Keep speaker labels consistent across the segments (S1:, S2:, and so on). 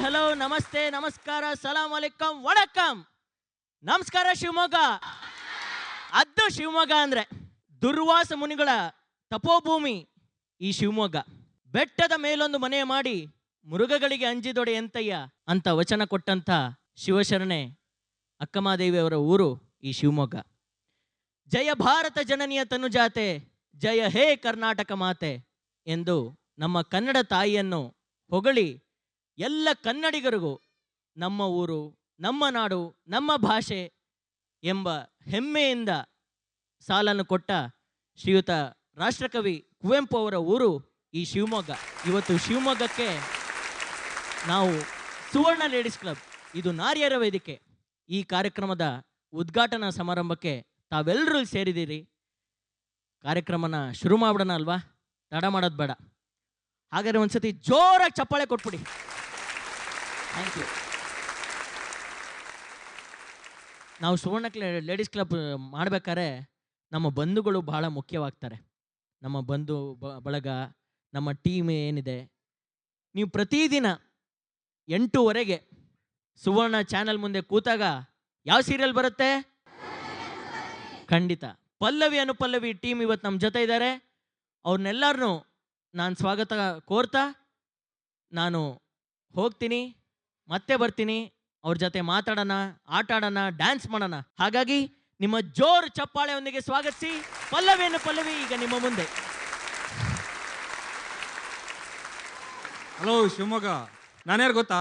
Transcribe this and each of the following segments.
S1: Hello ನಮಸ್ತೆ ನಮಸ್ಕಾರ ಸಲಾಂ ಅಲೈಕಂ ವಣಕಂ. ನಮಸ್ಕಾರ ಶಿವಮೊಗ್ಗ. ಅದು ಶಿವಮೊಗ್ಗ ಅಂದ್ರೆ ದುರ್ವಾಸ ಮುನಿಗಳ ತಪೋಭೂಮಿ ಈ ಶಿವಮೊಗ್ಗ. ಬೆಟ್ಟದ ಮೇಲೊಂದು ಮನೆ ಮಾಡಿ ಮೃಗಗಳಿಗೆ ಅಂಜಿದೊಡೆ ಎಂತಯ್ಯ ಅಂತ ವಚನ ಕೊಟ್ಟಂತ ಶಿವಶರಣೆ ಅಕ್ಕಮಹಾದೇವಿಯವರ ಊರು ಈ ಶಿವಮೊಗ್ಗ. ಜಯ ಭಾರತ ಜನನಿಯ ತನುಜಾತೆ, ಜಯ ಹೇ ಕರ್ನಾಟಕ ಮಾತೆ ಎಂದು ನಮ್ಮ ಕನ್ನಡ ತಾಯಿಯನ್ನು ಹೊಗಳಿ ಎಲ್ಲ ಕನ್ನಡಿಗರಿಗೂ ನಮ್ಮ ಊರು, ನಮ್ಮ ನಾಡು, ನಮ್ಮ ಭಾಷೆ ಎಂಬ ಹೆಮ್ಮೆಯಿಂದ ಸಾಲನ್ನು ಕೊಟ್ಟ ಶ್ರೀಯುತ ರಾಷ್ಟ್ರಕವಿ ಕುವೆಂಪು ಅವರ ಊರು ಈ ಶಿವಮೊಗ್ಗ. ಇವತ್ತು ಶಿವಮೊಗ್ಗಕ್ಕೆ ನಾವು ಸುವರ್ಣ ಲೇಡೀಸ್ ಕ್ಲಬ್, ಇದು ನಾರಿಯರ ವೇದಿಕೆ, ಈ ಕಾರ್ಯಕ್ರಮದ ಉದ್ಘಾಟನಾ ಸಮಾರಂಭಕ್ಕೆ ತಾವೆಲ್ಲರೂ ಸೇರಿದ್ದೀರಿ. ಕಾರ್ಯಕ್ರಮನ ಶುರು ಮಾಡ್ಬಿಡೋಣ ಅಲ್ವಾ? ತಡ ಮಾಡೋದು ಬೇಡ. ಹಾಗಾದ್ರೆ ಒಂದ್ಸತಿ ಜೋರಾಗಿ ಚಪ್ಪಾಳೆ ಕೊಟ್ಬಿಡಿ. Thank you. ನಾವು ಸುವರ್ಣ ಲೇಡೀಸ್ ಕ್ಲಬ್ ಮಾಡ್ಬೇಕಾದ್ರೆ ನಮ್ಮ ಬಂಧುಗಳು ಬಹಳ ಮುಖ್ಯವಾಗ್ತಾರೆ. ನಮ್ಮ ಬಂಧು ಬಳಗ, ನಮ್ಮ ಟೀಮ್ ಏನಿದೆ, ನೀವು ಪ್ರತಿದಿನ 8:00 ಸುವರ್ಣ ಚಾನೆಲ್ ಮುಂದೆ ಕೂತಾಗ ಯಾವ ಸೀರಿಯಲ್ ಬರುತ್ತೆ? ಖಂಡಿತ ಪಲ್ಲವಿ ಅನುಪಲ್ಲವಿ ಟೀಮ್ ಇವತ್ತು ನಮ್ಮ ಜೊತೆ ಇದ್ದಾರೆ. ಅವ್ರನ್ನೆಲ್ಲರನ್ನೂ ನಾನು ಸ್ವಾಗತ ಕೋರ್ತಾ ನಾನು ಹೋಗ್ತೀನಿ, ಮತ್ತೆ ಬರ್ತೀನಿ. ಅವ್ರ ಜೊತೆ ಮಾತಾಡೋಣ, ಆಟ ಆಡೋಣ, ಡ್ಯಾನ್ಸ್ ಮಾಡೋಣ. ಹಾಗಾಗಿ ನಿಮ್ಮ ಜೋರು ಚಪ್ಪಾಳೆಯೊಂದಿಗೆ ಸ್ವಾಗತಿಸಿ ಪಲ್ಲವಿ ಅನುಪಲ್ಲವಿ ಈಗ ನಿಮ್ಮ ಮುಂದೆ.
S2: ಹಲೋ ಶಿವಮೊಗ್ಗ, ನಾನ್ಯಾರು ಗೊತ್ತಾ?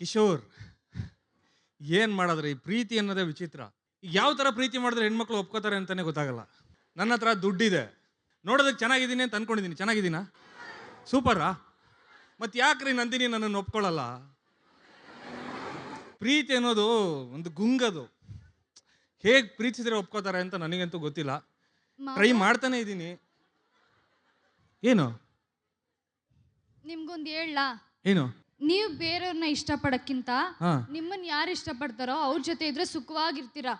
S2: ಕಿಶೋರ್. ಏನು ಮಾಡಿದ್ರಿ? ಪ್ರೀತಿ ಅನ್ನೋದೇ ವಿಚಿತ್ರ. ಈಗ ಯಾವ ಥರ ಪ್ರೀತಿ ಮಾಡಿದ್ರೆ ಹೆಣ್ಮಕ್ಳು ಒಪ್ಕೋತಾರೆ ಅಂತಲೇ ಗೊತ್ತಾಗಲ್ಲ. ನನ್ನ ಹತ್ರ ದುಡ್ಡಿದೆ, ನೋಡೋದಕ್ಕೆ ಚೆನ್ನಾಗಿದ್ದೀನಿ ಅಂತ ಅಂದ್ಕೊಂಡಿದ್ದೀನಿ. ಚೆನ್ನಾಗಿದ್ದೀನಾ? ಸೂಪರಾ? ಮತ್ತು ಯಾಕ್ರಿ ನಂದಿನಿ ನನ್ನನ್ನು ಒಪ್ಕೊಳ್ಳಲ್ಲ? ಪ್ರೀತಿ ಅನ್ನೋದು ಒಂದು ಗುಂಗದು. ಹೇಗೆ ಪ್ರೀತಿಸಿದ್ರೆ ಒಪ್ಕೋತಾರೆ ಅಂತ ನನಗಂತೂ ಗೊತ್ತಿಲ್ಲ. ಟ್ರೈ ಮಾಡ್ತಾನೆ ಇದ್ದೀನಿ. ಏನು
S3: ನಿಮ್ಗೊಂದು ಹೇಳಲಾ?
S2: ಏನು?
S3: ನೀವು ಬೇರೆಯವ್ರನ್ನ ಇಷ್ಟಪಡಕ್ಕಿಂತ ನಿಮ್ಮನ್ನ ಯಾರು ಇಷ್ಟಪಡ್ತಾರೋ ಅವ್ರ ಜೊತೆ ಇದ್ರೆ ಸುಖವಾಗಿರ್ತೀರಾ.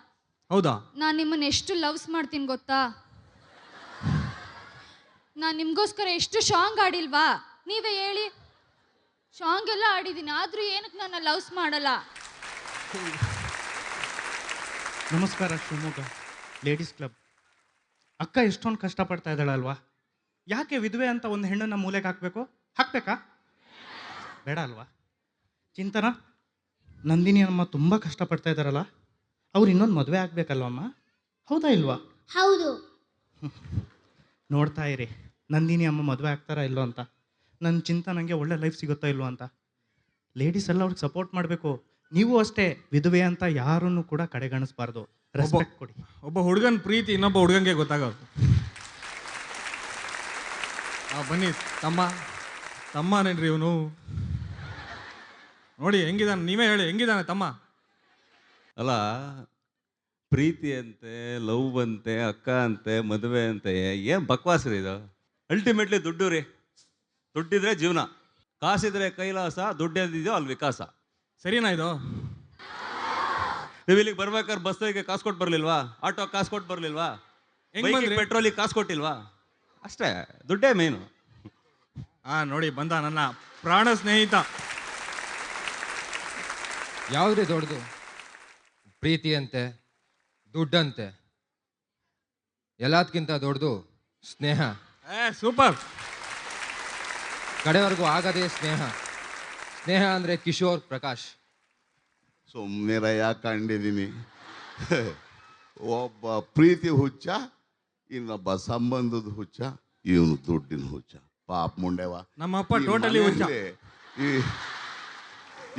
S2: ಹೌದಾ?
S3: ನಾನು ನಿಮ್ಮನ್ನ ಎಷ್ಟು ಲವ್ಸ್ ಮಾಡ್ತೀನಿ ಗೊತ್ತಾ? ನಾನು ನಿಮ್ಗೋಸ್ಕರ ಎಷ್ಟು ಸಾಂಗ್ ಆಡಿಲ್ವಾ? ನೀವೇ ಹೇಳಿ. ಸಾಂಗ್ ಎಲ್ಲ ಆಡಿದ್ದೀನಿ, ಆದ್ರೂ ಏನಕ್ಕೆ ನಾನು ಲವ್ಸ್ ಮಾಡಲ್ಲ?
S4: ನಮಸ್ಕಾರ ಶಿವಮೊಗ್ಗ ಲೇಡೀಸ್ ಕ್ಲಬ್. ಅಕ್ಕ ಎಷ್ಟೊಂದು ಕಷ್ಟಪಡ್ತಾ ಇದ್ದಾಳಲ್ವಾ? ಯಾಕೆ ವಿಧವೆ ಅಂತ ಒಂದು ಹೆಣ್ಣನ್ನು ಮೂಲೆಗೆ ಹಾಕಬೇಕಾ? ಬೇಡ ಅಲ್ವಾ? ಚಿಂತನ, ನಂದಿನಿ ಅಮ್ಮ ತುಂಬ ಕಷ್ಟಪಡ್ತಾ ಇದ್ದಾರಲ್ಲ, ಅವ್ರು ಇನ್ನೊಂದು ಮದುವೆ ಆಗಬೇಕಲ್ವಮ್ಮ? ಹೌದಾ ಇಲ್ವಾ?
S5: ಹೌದು.
S4: ನೋಡ್ತಾ ಇರಿ ನಂದಿನಿ ಅಮ್ಮ ಮದುವೆ ಆಗ್ತಾರಾ ಇಲ್ಲೋ ಅಂತ. ನನ್ನ ಚಿಂತನಂಗೆ ಒಳ್ಳೆ ಲೈಫ್ ಸಿಗುತ್ತಾ ಇಲ್ವೋ ಅಂತ. ಲೇಡೀಸ್ ಎಲ್ಲ ಅವ್ರಿಗೆ ಸಪೋರ್ಟ್ ಮಾಡಬೇಕು. ನೀವು ಅಷ್ಟೇ, ವಿಧವೆ ಅಂತ ಯಾರನ್ನು ಕೂಡ ಕಡೆಗಣಿಸ್ಬಾರ್ದು. ರೆಸ್ಪೆಕ್ಟ್ ಕೊಡಿ.
S2: ಒಬ್ಬ ಹುಡುಗನ ಪ್ರೀತಿ ಇನ್ನೊಬ್ಬ ಹುಡುಗಂಗೆ ಗೊತ್ತಾಗೋದು. ಬನ್ನಿ ತಮ್ಮನೇನ್ರಿ ಇವನು. ನೋಡಿ ಹೆಂಗಿದಾನೆ, ನೀವೇ ಹೇಳಿ ಹೆಂಗಿದಾನೆ ತಮ್ಮ?
S6: ಅಲ್ಲ, ಪ್ರೀತಿ ಅಂತೆ, ಲವ್ ಅಂತೆ, ಅಕ್ಕ ಅಂತೆ, ಮದುವೆ ಅಂತೆ, ಏನು ಬಕ್ವಾಸ್ ರೀ ಇದು? ಅಲ್ಟಿಮೇಟ್ಲಿ ದುಡ್ಡು ರೀ. ದುಡ್ಡಿದ್ರೆ ಜೀವನ, ಕಾಸಿದ್ರೆ ಕೈಲಾಸ, ದುಡ್ಡಿದೆಯೋ ಅಲ್ಲಿ ವಿಕಾಸ.
S2: ಸರಿನಾ ಇದು?
S6: ನೀವು ಇಲ್ಲಿಗೆ ಬರ್ಬೇಕಾದ್ರೆ ಬಸ್ಸಿಗೆ ಕಾಸು ಕೊಟ್ಟು ಬರಲಿಲ್ವಾ? ಆಟೋ ಕಾಸು ಕೊಟ್ಟು ಬರಲಿಲ್ವಾ? ಪೆಟ್ರೋಲಿಗೆ ಕಾಸು ಕೊಟ್ಟಿಲ್ವಾ? ಅಷ್ಟೇ, ದುಡ್ಡೇ ಮೇನು.
S2: ನೋಡಿ ಬಂದ ನನ್ನ ಪ್ರಾಣ ಸ್ನೇಹಿತ.
S7: ಯಾವುದೇ ದೊಡ್ಡದು? ಪ್ರೀತಿ ಅಂತೆ, ದುಡ್ಡಂತೆ, ಎಲ್ಲದಕ್ಕಿಂತ ದೊಡ್ಡದು ಸ್ನೇಹ.
S2: ಸೂಪರ್.
S7: ಕಡೆವರೆಗೂ ಆಗದೇ ಸ್ನೇಹ. ಸ್ನೇಹ ಅಂದರೆ ಕಿಶೋರ್ ಪ್ರಕಾಶ್.
S8: ಸುಮ್ಮನೆ ಕಂಡಿದ್ದೀನಿ. ಒಬ್ಬ ಪ್ರೀತಿ ಹುಚ್ಚ, ಇನ್ನೊಬ್ಬ ಸಂಬಂಧದ ಹುಚ್ಚ, ಇವನು ದುಡ್ಡಿನ ಹುಚ್ಚ. ಪಾಪ ಮುಂಡೆವ,
S2: ನಮ್ಮಪ್ಪ ಟೋಟಲಿ ಹುಚ್ಚ.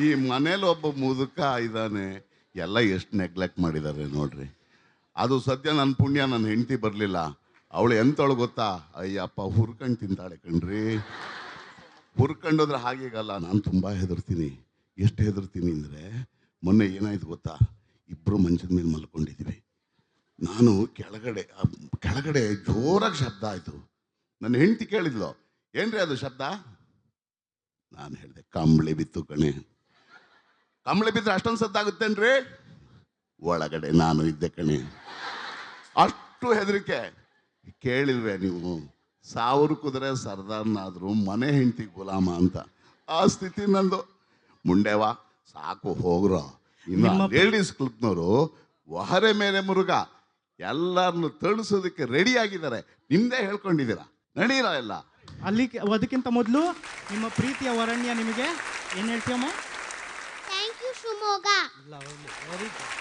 S8: ಈ ಮನೇಲಿ ಒಬ್ಬ ಮುದುಕ ಇದ್ದಾನೆ. ಎಲ್ಲ ಎಷ್ಟು ನೆಗ್ಲೆಕ್ಟ್ ಮಾಡಿದ್ದಾರೆ ನೋಡ್ರಿ. ಅದು ಸದ್ಯ ನನ್ನ ಪುಣ್ಯ, ನನ್ನ ಹೆಂಡತಿ ಬರಲಿಲ್ಲ. ಅವಳು ಎಂತವಳು ಗೊತ್ತಾ? ಅಯ್ಯಪ್ಪ, ಹುರ್ಕೊಂಡು ತಿಂತಾಳೆ ಕಣ್ರಿ. ಹುರ್ಕೊಂಡೋದ್ರೆ ಹಾಗೇಗಲ್ಲ. ನಾನು ತುಂಬ ಹೆದರ್ತೀನಿ. ಎಷ್ಟು ಹೆದರ್ತೀನಿ ಅಂದರೆ, ಮೊನ್ನೆ ಏನಾಯ್ತು ಗೊತ್ತಾ? ಇಬ್ಬರು ಮಂಚದ ಮೇಲೆ ಮಲ್ಕೊಂಡಿದ್ದೀವಿ. ನಾನು ಕೆಳಗಡೆ ಜೋರಾಗಿ ಶಬ್ದ ಆಯಿತು. ನನ್ನ ಹೆಂಡತಿ ಕೇಳಿದ್ಲು, ಏನ್ರಿ ಅದು ಶಬ್ದ? ನಾನು ಹೇಳಿದೆ, ಕಂಬಳಿ ಬಿತ್ತು ಕಣೆ. ಕಂಬಳಿ ಬಿದ್ದರೆ ಅಷ್ಟೊಂದು ಸದ್ದಾಗುತ್ತೇನ್ರಿ? ಒಳಗಡೆ ನಾನು ಇದ್ದೆ ಕಣೆ. ಅಷ್ಟು ಹೆದರಿಕೆ. ಕೇಳಿಲ್ವೇ ನೀವು? 1000 ಕುದುರೆ ಸರ್ದಾರ್ನಾದ್ರು ಮನೆ ಹೆಂಡತಿ ಗುಲಾಮ ಅಂತ. ಆ ಸ್ಥಿತಿ ನಂದು. ಮುಂಡೆವಾ ಸಾಕು ಹೋಗ್ರೋ. ಇನ್ನು ಲೇಡೀಸ್ ಕ್ಲಬ್ನವರು ಒಹರೆ ಮೇಲೆ ಮುರುಗ ಎಲ್ಲರನ್ನು ತಣಿಸೋದಕ್ಕೆ ರೆಡಿ ಆಗಿದ್ದಾರೆ. ನಿಮ್ದೇ ಹೇಳ್ಕೊಂಡಿದ್ದೀರಾ, ನಡೀರ ಎಲ್ಲ.
S4: ಅದಕ್ಕಿಂತ ಮೊದಲು ನಿಮ್ಮ ಪ್ರೀತಿಯ ವರಣ್ಯ ನಿಮಗೆ ಏನು ಹೇಳ್ತೀಯಮ್ಮ?
S5: Thank you Shivamogga.
S4: Very good.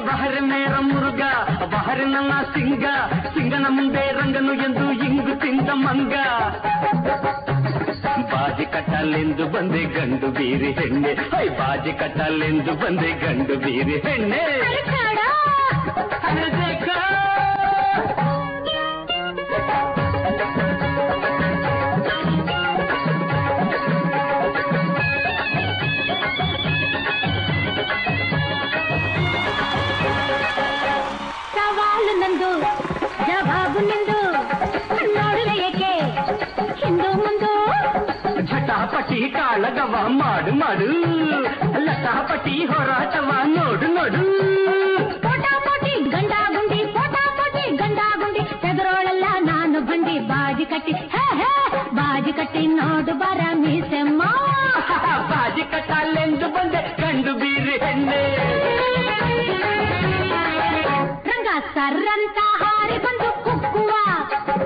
S9: ಬಹರೆ ಮೇರ ಮುರುಗ ಬಹರೆ ನನ್ನ ಸಿಂಗ ಸಿಂಗನ ಮುಂದೆ ರಂಗನು ಎಂದು ಇಂಗು ತಿಂದ ಮಂಗ. ಬಾಜಿ ಕಟ್ಟಲೆಂದು ಬಂದೆ ಗಂಡು ಬೀರಿ ಹೆಣ್ಣೆ, ಬಾಜಿ ಕಟ್ಟಲೆಂದು ಬಂದೆ ಗಂಡು ಬೀರಿ ಹೆಣ್ಣೆ.
S5: ಸವಾಲು ನಂದು ಜವಾಬು ನಿಂದು, ನೋಡುವೆ ಏಕೆ ಹಿಂದು ಮುಂದು.
S9: ಝಟಾಪಟಿ ಕಾಳಗವ ಮಾಡು ಮಾಡು, ಲಟಾಪಟಿ ಹೋರಾಟವ ನೋಡು ನೋಡು.
S5: ಪೋಟಾಪೋಟಿ ಗಂಡಾ ಗುಂಡಿ, ಪೋಟಾಪೋಟಿ ಗಂಡಾ ಗುಂಡಿ, ಎದುರೋಳಲ್ಲ ನಾನು ಬಂಡಿ. ಬಾಜಿ ಕಟ್ಟಿ ಬಾಜಿ ಕಟ್ಟಿ ನೋಡು ಬರ ಮೀಸೆಮ್ಮ.
S9: ಬಾಜಿ ಕಟ್ಟಲೆಂದು ಬಂದೆ ಗಂಡು ಬೀರಿ ಹೆಣ್ಣೆ.
S5: ರಂಗ ಸರ್ರಂತ ಹಾರಿ ಬಂದು ಕುಕ್ಕುವ,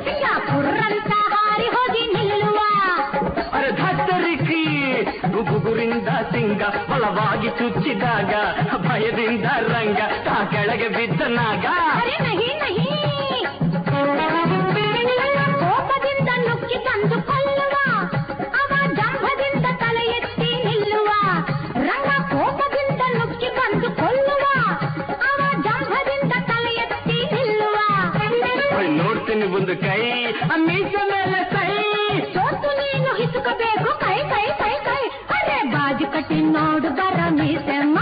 S5: ಸಿಂಗಾಪುರಂತ ಹಾರಿ ಹೋಗಿ ನಿಲ್ಲುವ.
S9: ಅರೆ ಧತ್ತರಿಕಿ ಗುಗುರಿಂದ ಸಿಂಗ ಬಲವಾಗಿ ಚುಚ್ಚಿದಾಗ ಭಯದಿಂದ ರಂಗ ತಾ ಕೆಳಗೆ ಬಿದ್ದ ನಾಗ.
S5: ಅರೆ ನಹಿ ನಹಿ, ಕೋಪದಿಂದ ನುಕ್ಕಿ ತಂದು ಕೊಲ್ಲುವ, ಅವ ಜಂಭದಿಂದ ತಲೆ ಎತ್ತಿ ನಿಲ್ಲುವ. ರಂಗ ಕೋಪದಿಂದ ನುಕ್ಕಿ ಬಂದು ಕೊಲ್ಲುವ, ಅವ ಜಂಭದಿಂದ ತಲೆ ಎತ್ತಿ ನಿಲ್ಲುವ.
S9: ನೋಡ್ತೀನಿ ಒಂದು ಕೈ ಮೀಸ ಮೇಲೆ ಕೈ,
S5: ಸೋತು ನೀನು ಹಿಸುಕಬೇಕು ಕೈ ಕೈ ಕೈ ಕೈ. ಅರೆ ಬಾಜಿ ಕಟ್ಟಿ ನೋಡು ಬರ ಮೀಸೆಮ್ಮ.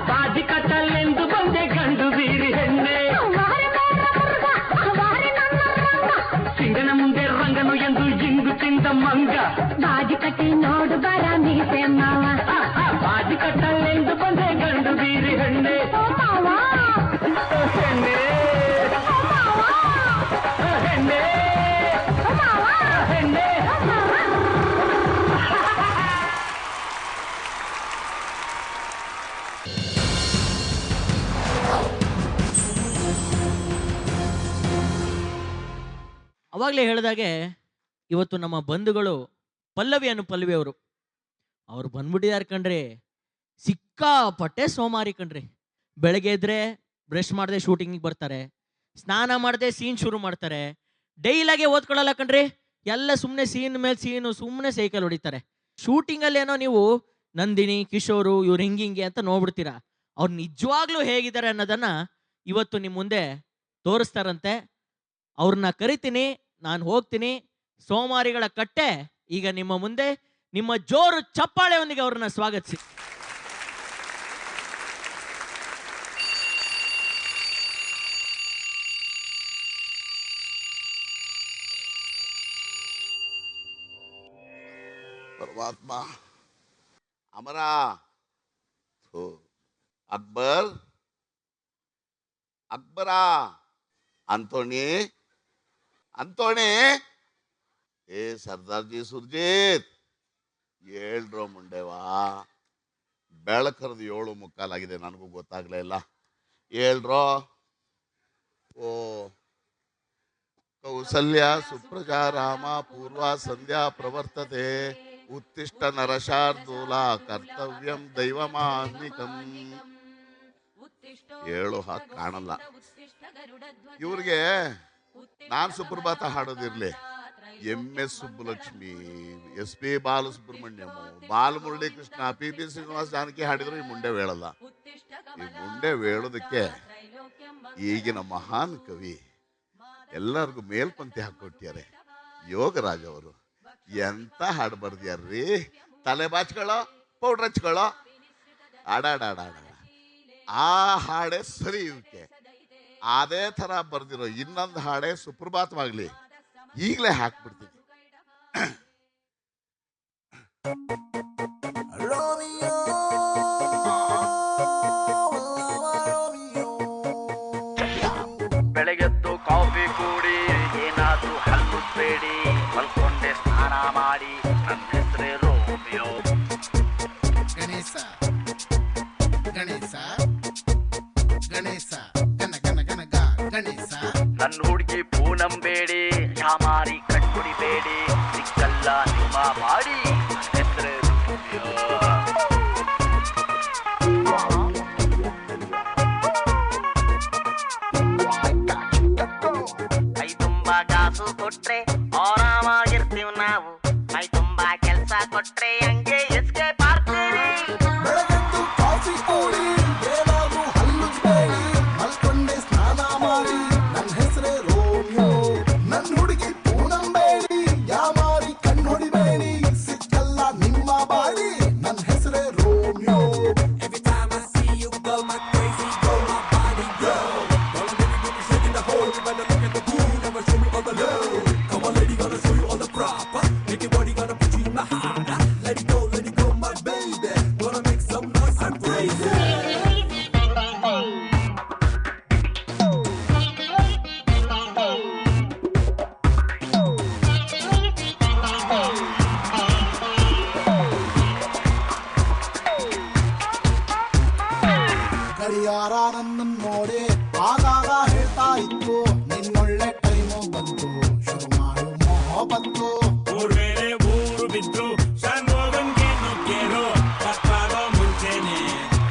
S9: ಬಾಜಿ ಕಟ್ಟಲೆಂದು ಬಂದೆ ಗಂಡು ಬೀರಿ ಹೆಣ್ಣೆ. ಸಿಂಗನ ಮುಂದೆ ರಂಗನು ಎಂದು ಇಂಗು ತಿಂದ ಮಂಗ.
S5: ಬಾಜಿ ಕಟ್ಟಿ ನೋಡು ಬರ ಮೀಸೆಮ್ಮ.
S9: ಬಾಜಿ ಕಟ್ಟಲೆಂದು ಬಂದೆ ಗಂಡು ಬೀರಿ ಹೆಣ್ಣೆ. ಹೆಣ್ಣೆ ಹೆಣ್ಣೆ ಹೆಣ್ಣೆ.
S1: ಅವಾಗಲೇ ಹೇಳಿದಾಗೆ ಇವತ್ತು ನಮ್ಮ ಬಂಧುಗಳು ಪಲ್ಲವಿ ಅವರು ಅವ್ರು ಬಂದ್ಬಿಟ್ಟಿದ್ದಾರೆ ಕಣ್ರಿ. ಸಿಕ್ಕಾಪಟ್ಟೆ ಸೋಮಾರಿ ಕಣ್ರಿ. ಬೆಳಗ್ಗೆ ಎದ್ರೆ ಬ್ರಷ್ ಮಾಡದೆ ಶೂಟಿಂಗಿಗೆ ಬರ್ತಾರೆ, ಸ್ನಾನ ಮಾಡದೆ ಸೀನ್ ಶುರು ಮಾಡ್ತಾರೆ, ಡೈಲಾಗೆ ಓದ್ಕೊಳ್ಳಲ್ಲ ಕಣ್ರಿ. ಎಲ್ಲ ಸುಮ್ಮನೆ ಸೀನ್ ಮೇಲೆ ಸೀನು ಸುಮ್ಮನೆ ಸೈಕಲ್ ಹೊಡಿತಾರೆ. ಶೂಟಿಂಗಲ್ಲಿ ಏನೋ ನೀವು ನಂದಿನಿ ಕಿಶೋರು ಇವ್ರು ಹಿಂಗಿಂಗೆ ಅಂತ ನೋಡ್ಬಿಡ್ತೀರಾ. ಅವ್ರು ನಿಜವಾಗ್ಲೂ ಹೇಗಿದ್ದಾರೆ ಅನ್ನೋದನ್ನ ಇವತ್ತು ನಿಮ್ಮ ಮುಂದೆ ತೋರಿಸ್ತಾರಂತೆ. ಅವ್ರನ್ನ ಕರಿತೀನಿ, ನಾನು ಹೋಗ್ತೀನಿ. ಸೋಮಾರಿಗಳ ಕಟ್ಟೆ ಈಗ ನಿಮ್ಮ ಮುಂದೆ. ನಿಮ್ಮ ಜೋರು ಚಪ್ಪಾಳೆಯೊಂದಿಗೆ ಅವ್ರನ್ನ ಸ್ವಾಗತಿಸಿ.
S8: ಪರಮಾತ್ಮ ಅಮರ ಅಕ್ಬರ್ ಅಕ್ಬರ ಅಂತೋಣಿ ಅಂತೋಣಿ ಏ ಸರ್ದಾರ್ಜಿ ಸುರ್ಜಿತ್ ಹೇಳ್ರೋ ಮುಂಡೆವಾ. ಬೆಳಕರದು 7:45 ನನಗೂ ಗೊತ್ತಾಗ್ಲೇ ಇಲ್ಲ. ಹೇಳ್ರೋ. ಓ ಕೌಸಲ್ಯ ಸುಪ್ರಜಾ ರಾಮ ಪೂರ್ವ ಸಂಧ್ಯಾ ಪ್ರವರ್ತತೆ ಉತ್ತಿಷ್ಟ ನರಶಾರ್ದೂಲ ಕರ್ತವ್ಯಂ ದೈವಮಾನ್ನಿಕಂ. ಹೇಳೋ ಹಾಗೆ ಕಾಣಲ್ಲ. ಇವ್ರಿಗೆ ನಾನು ಸುಪ್ರಭಾತ ಹಾಡೋದಿರ್ಲಿ, MS Subbulakshmi, SP Balasubrahmanyam, Balamurali Krishna, PP Srinivas, Janaki ಹಾಡಿದ್ರು ಈ ಮುಂಡೆ ವೇಳಲ್ಲ. ಈ ಮುಂಡೆ ವೇಳೋದಕ್ಕೆ ಈಗಿನ ಮಹಾನ್ ಕವಿ ಎಲ್ಲರಿಗೂ ಮೇಲ್ಪಂಕ್ತಿ ಹಾಕೊಟ್ಟಿದ್ದಾರೆ. ಯೋಗರಾಜ್ ಅವರು ಎಂತ ಹಾಡು ಬರ್ದ್ಯಾರ್ರಿ. ತಲೆ ಬಾಚ್ಕೊಳ್ಳೋ, ಪೌಡ್ರ್ ಹಚ್ಕೊಳ್ಳೋ, ಆಡಾಡ ಆ ಹಾಡೇ ಸರಿ. ಇವಕ್ಕೆ ಅದೇ ಥರ ಬರ್ದಿರೋ ಇನ್ನೊಂದು ಹಾಡೇ ಸುಪ್ರಭಾತವಾಗ್ಲಿ, ಈಗಲೇ ಹಾಕ್ಬಿಡ್ತೀನಿ.
S9: ಬೆಳಗೆದ್ದು ಕಾಫಿ ಕೂಡಿ ಏನಾದ್ರೂ ಹಲ್ಲು ಬೇಡಿ, ಮಲ್ಕೊಂಡೆ ಸ್ನಾನ ಮಾಡಿ, ನನ್ನ ಹೆಸರೇ ರೋಮಿಯೋ.
S10: ಗಣೇಶ ಗಣೇಶ ಗಣೇಶ ಗಣ ಗಣ ಗಣ ಗ ಗಣೇಶ.
S9: ನನ್ನ ಹುಡುಗಿ ಪೂನಂ ಬೇಡಿ, ಯಾಮಾರಿ ಕಣ್ಮುಡಿಬೇಡಿ, ಸಿಕ್ಕಲ್ಲ ನಿಮ್ಮ ಮಾಡಿ, ನನ್ನ ಹೆಸರೇ ರೋಮಿಯೋ. ಕೈ ತುಂಬಾ ಕಾಸು ಕೊಟ್ರೆ ಆರಾಮಾಗಿರ್ತೀವಿ ನಾವು, ಕೈ ತುಂಬಾ ಕೆಲ್ಸ ಕೊಟ್ರೆ ಹಂಗೆ ಎಸ್ಕೇಪ್ ಆಗ್ತೀವಿ.
S10: ಬೆಳಗೆದ್ದು ಕಾಫಿ ಕೂಡಿ ಏನಾದ್ರೂ ಹಲ್ಲುಜ್ಬೇಡಿ, ಮಲ್ಕೊಂಡೆ ಸ್ನಾನ ಮಾಡಿ, ನನ್ನ ಹೆಸರೇ ರೋಮಿಯೋ. ನನ್ನ ಹುಡುಗಿ ಪೂನಂ ಬೇಡಿ, ಯಾಮಾರಿ ಕಣ್ಣು ಹೊಡಿಬೇಡಿ, ಸಿಕ್ಕಲ್ಲ ನಿಮ್ಮ ಬಾಡಿ, ನನ್ನ ಹೆಸರೇ Romeo. Every time I see you go my crazy, go my body go. Don't let me be shaking the whole, you better look at the pool, never show me all the love. Come on lady, gonna show you all the proper. Make your body gonna put you in my heart. Let it go my baby. Gonna make some noise, I'm crazy. ಗಡಿಯಾರ ನನ್ನ ನೋಡಿ ಆಗಾಗ ಹೇಳ್ತಾ ಇತ್ತು, ನಿನ್ನೊಳ್ಳೆ time ಬಂತು, ಶುರು ಮಾಡು ಮೊಹಬತ್ತು.
S11: ಊರ್ವೇಳೆ ಊರು ಬಿದ್ರು ಶಾನ್ಭೋಗನ್ಗೆ ನುಗ್ಗೇರು, ಕತ್ತಾಗೋ ಮುಂಚೆನೆ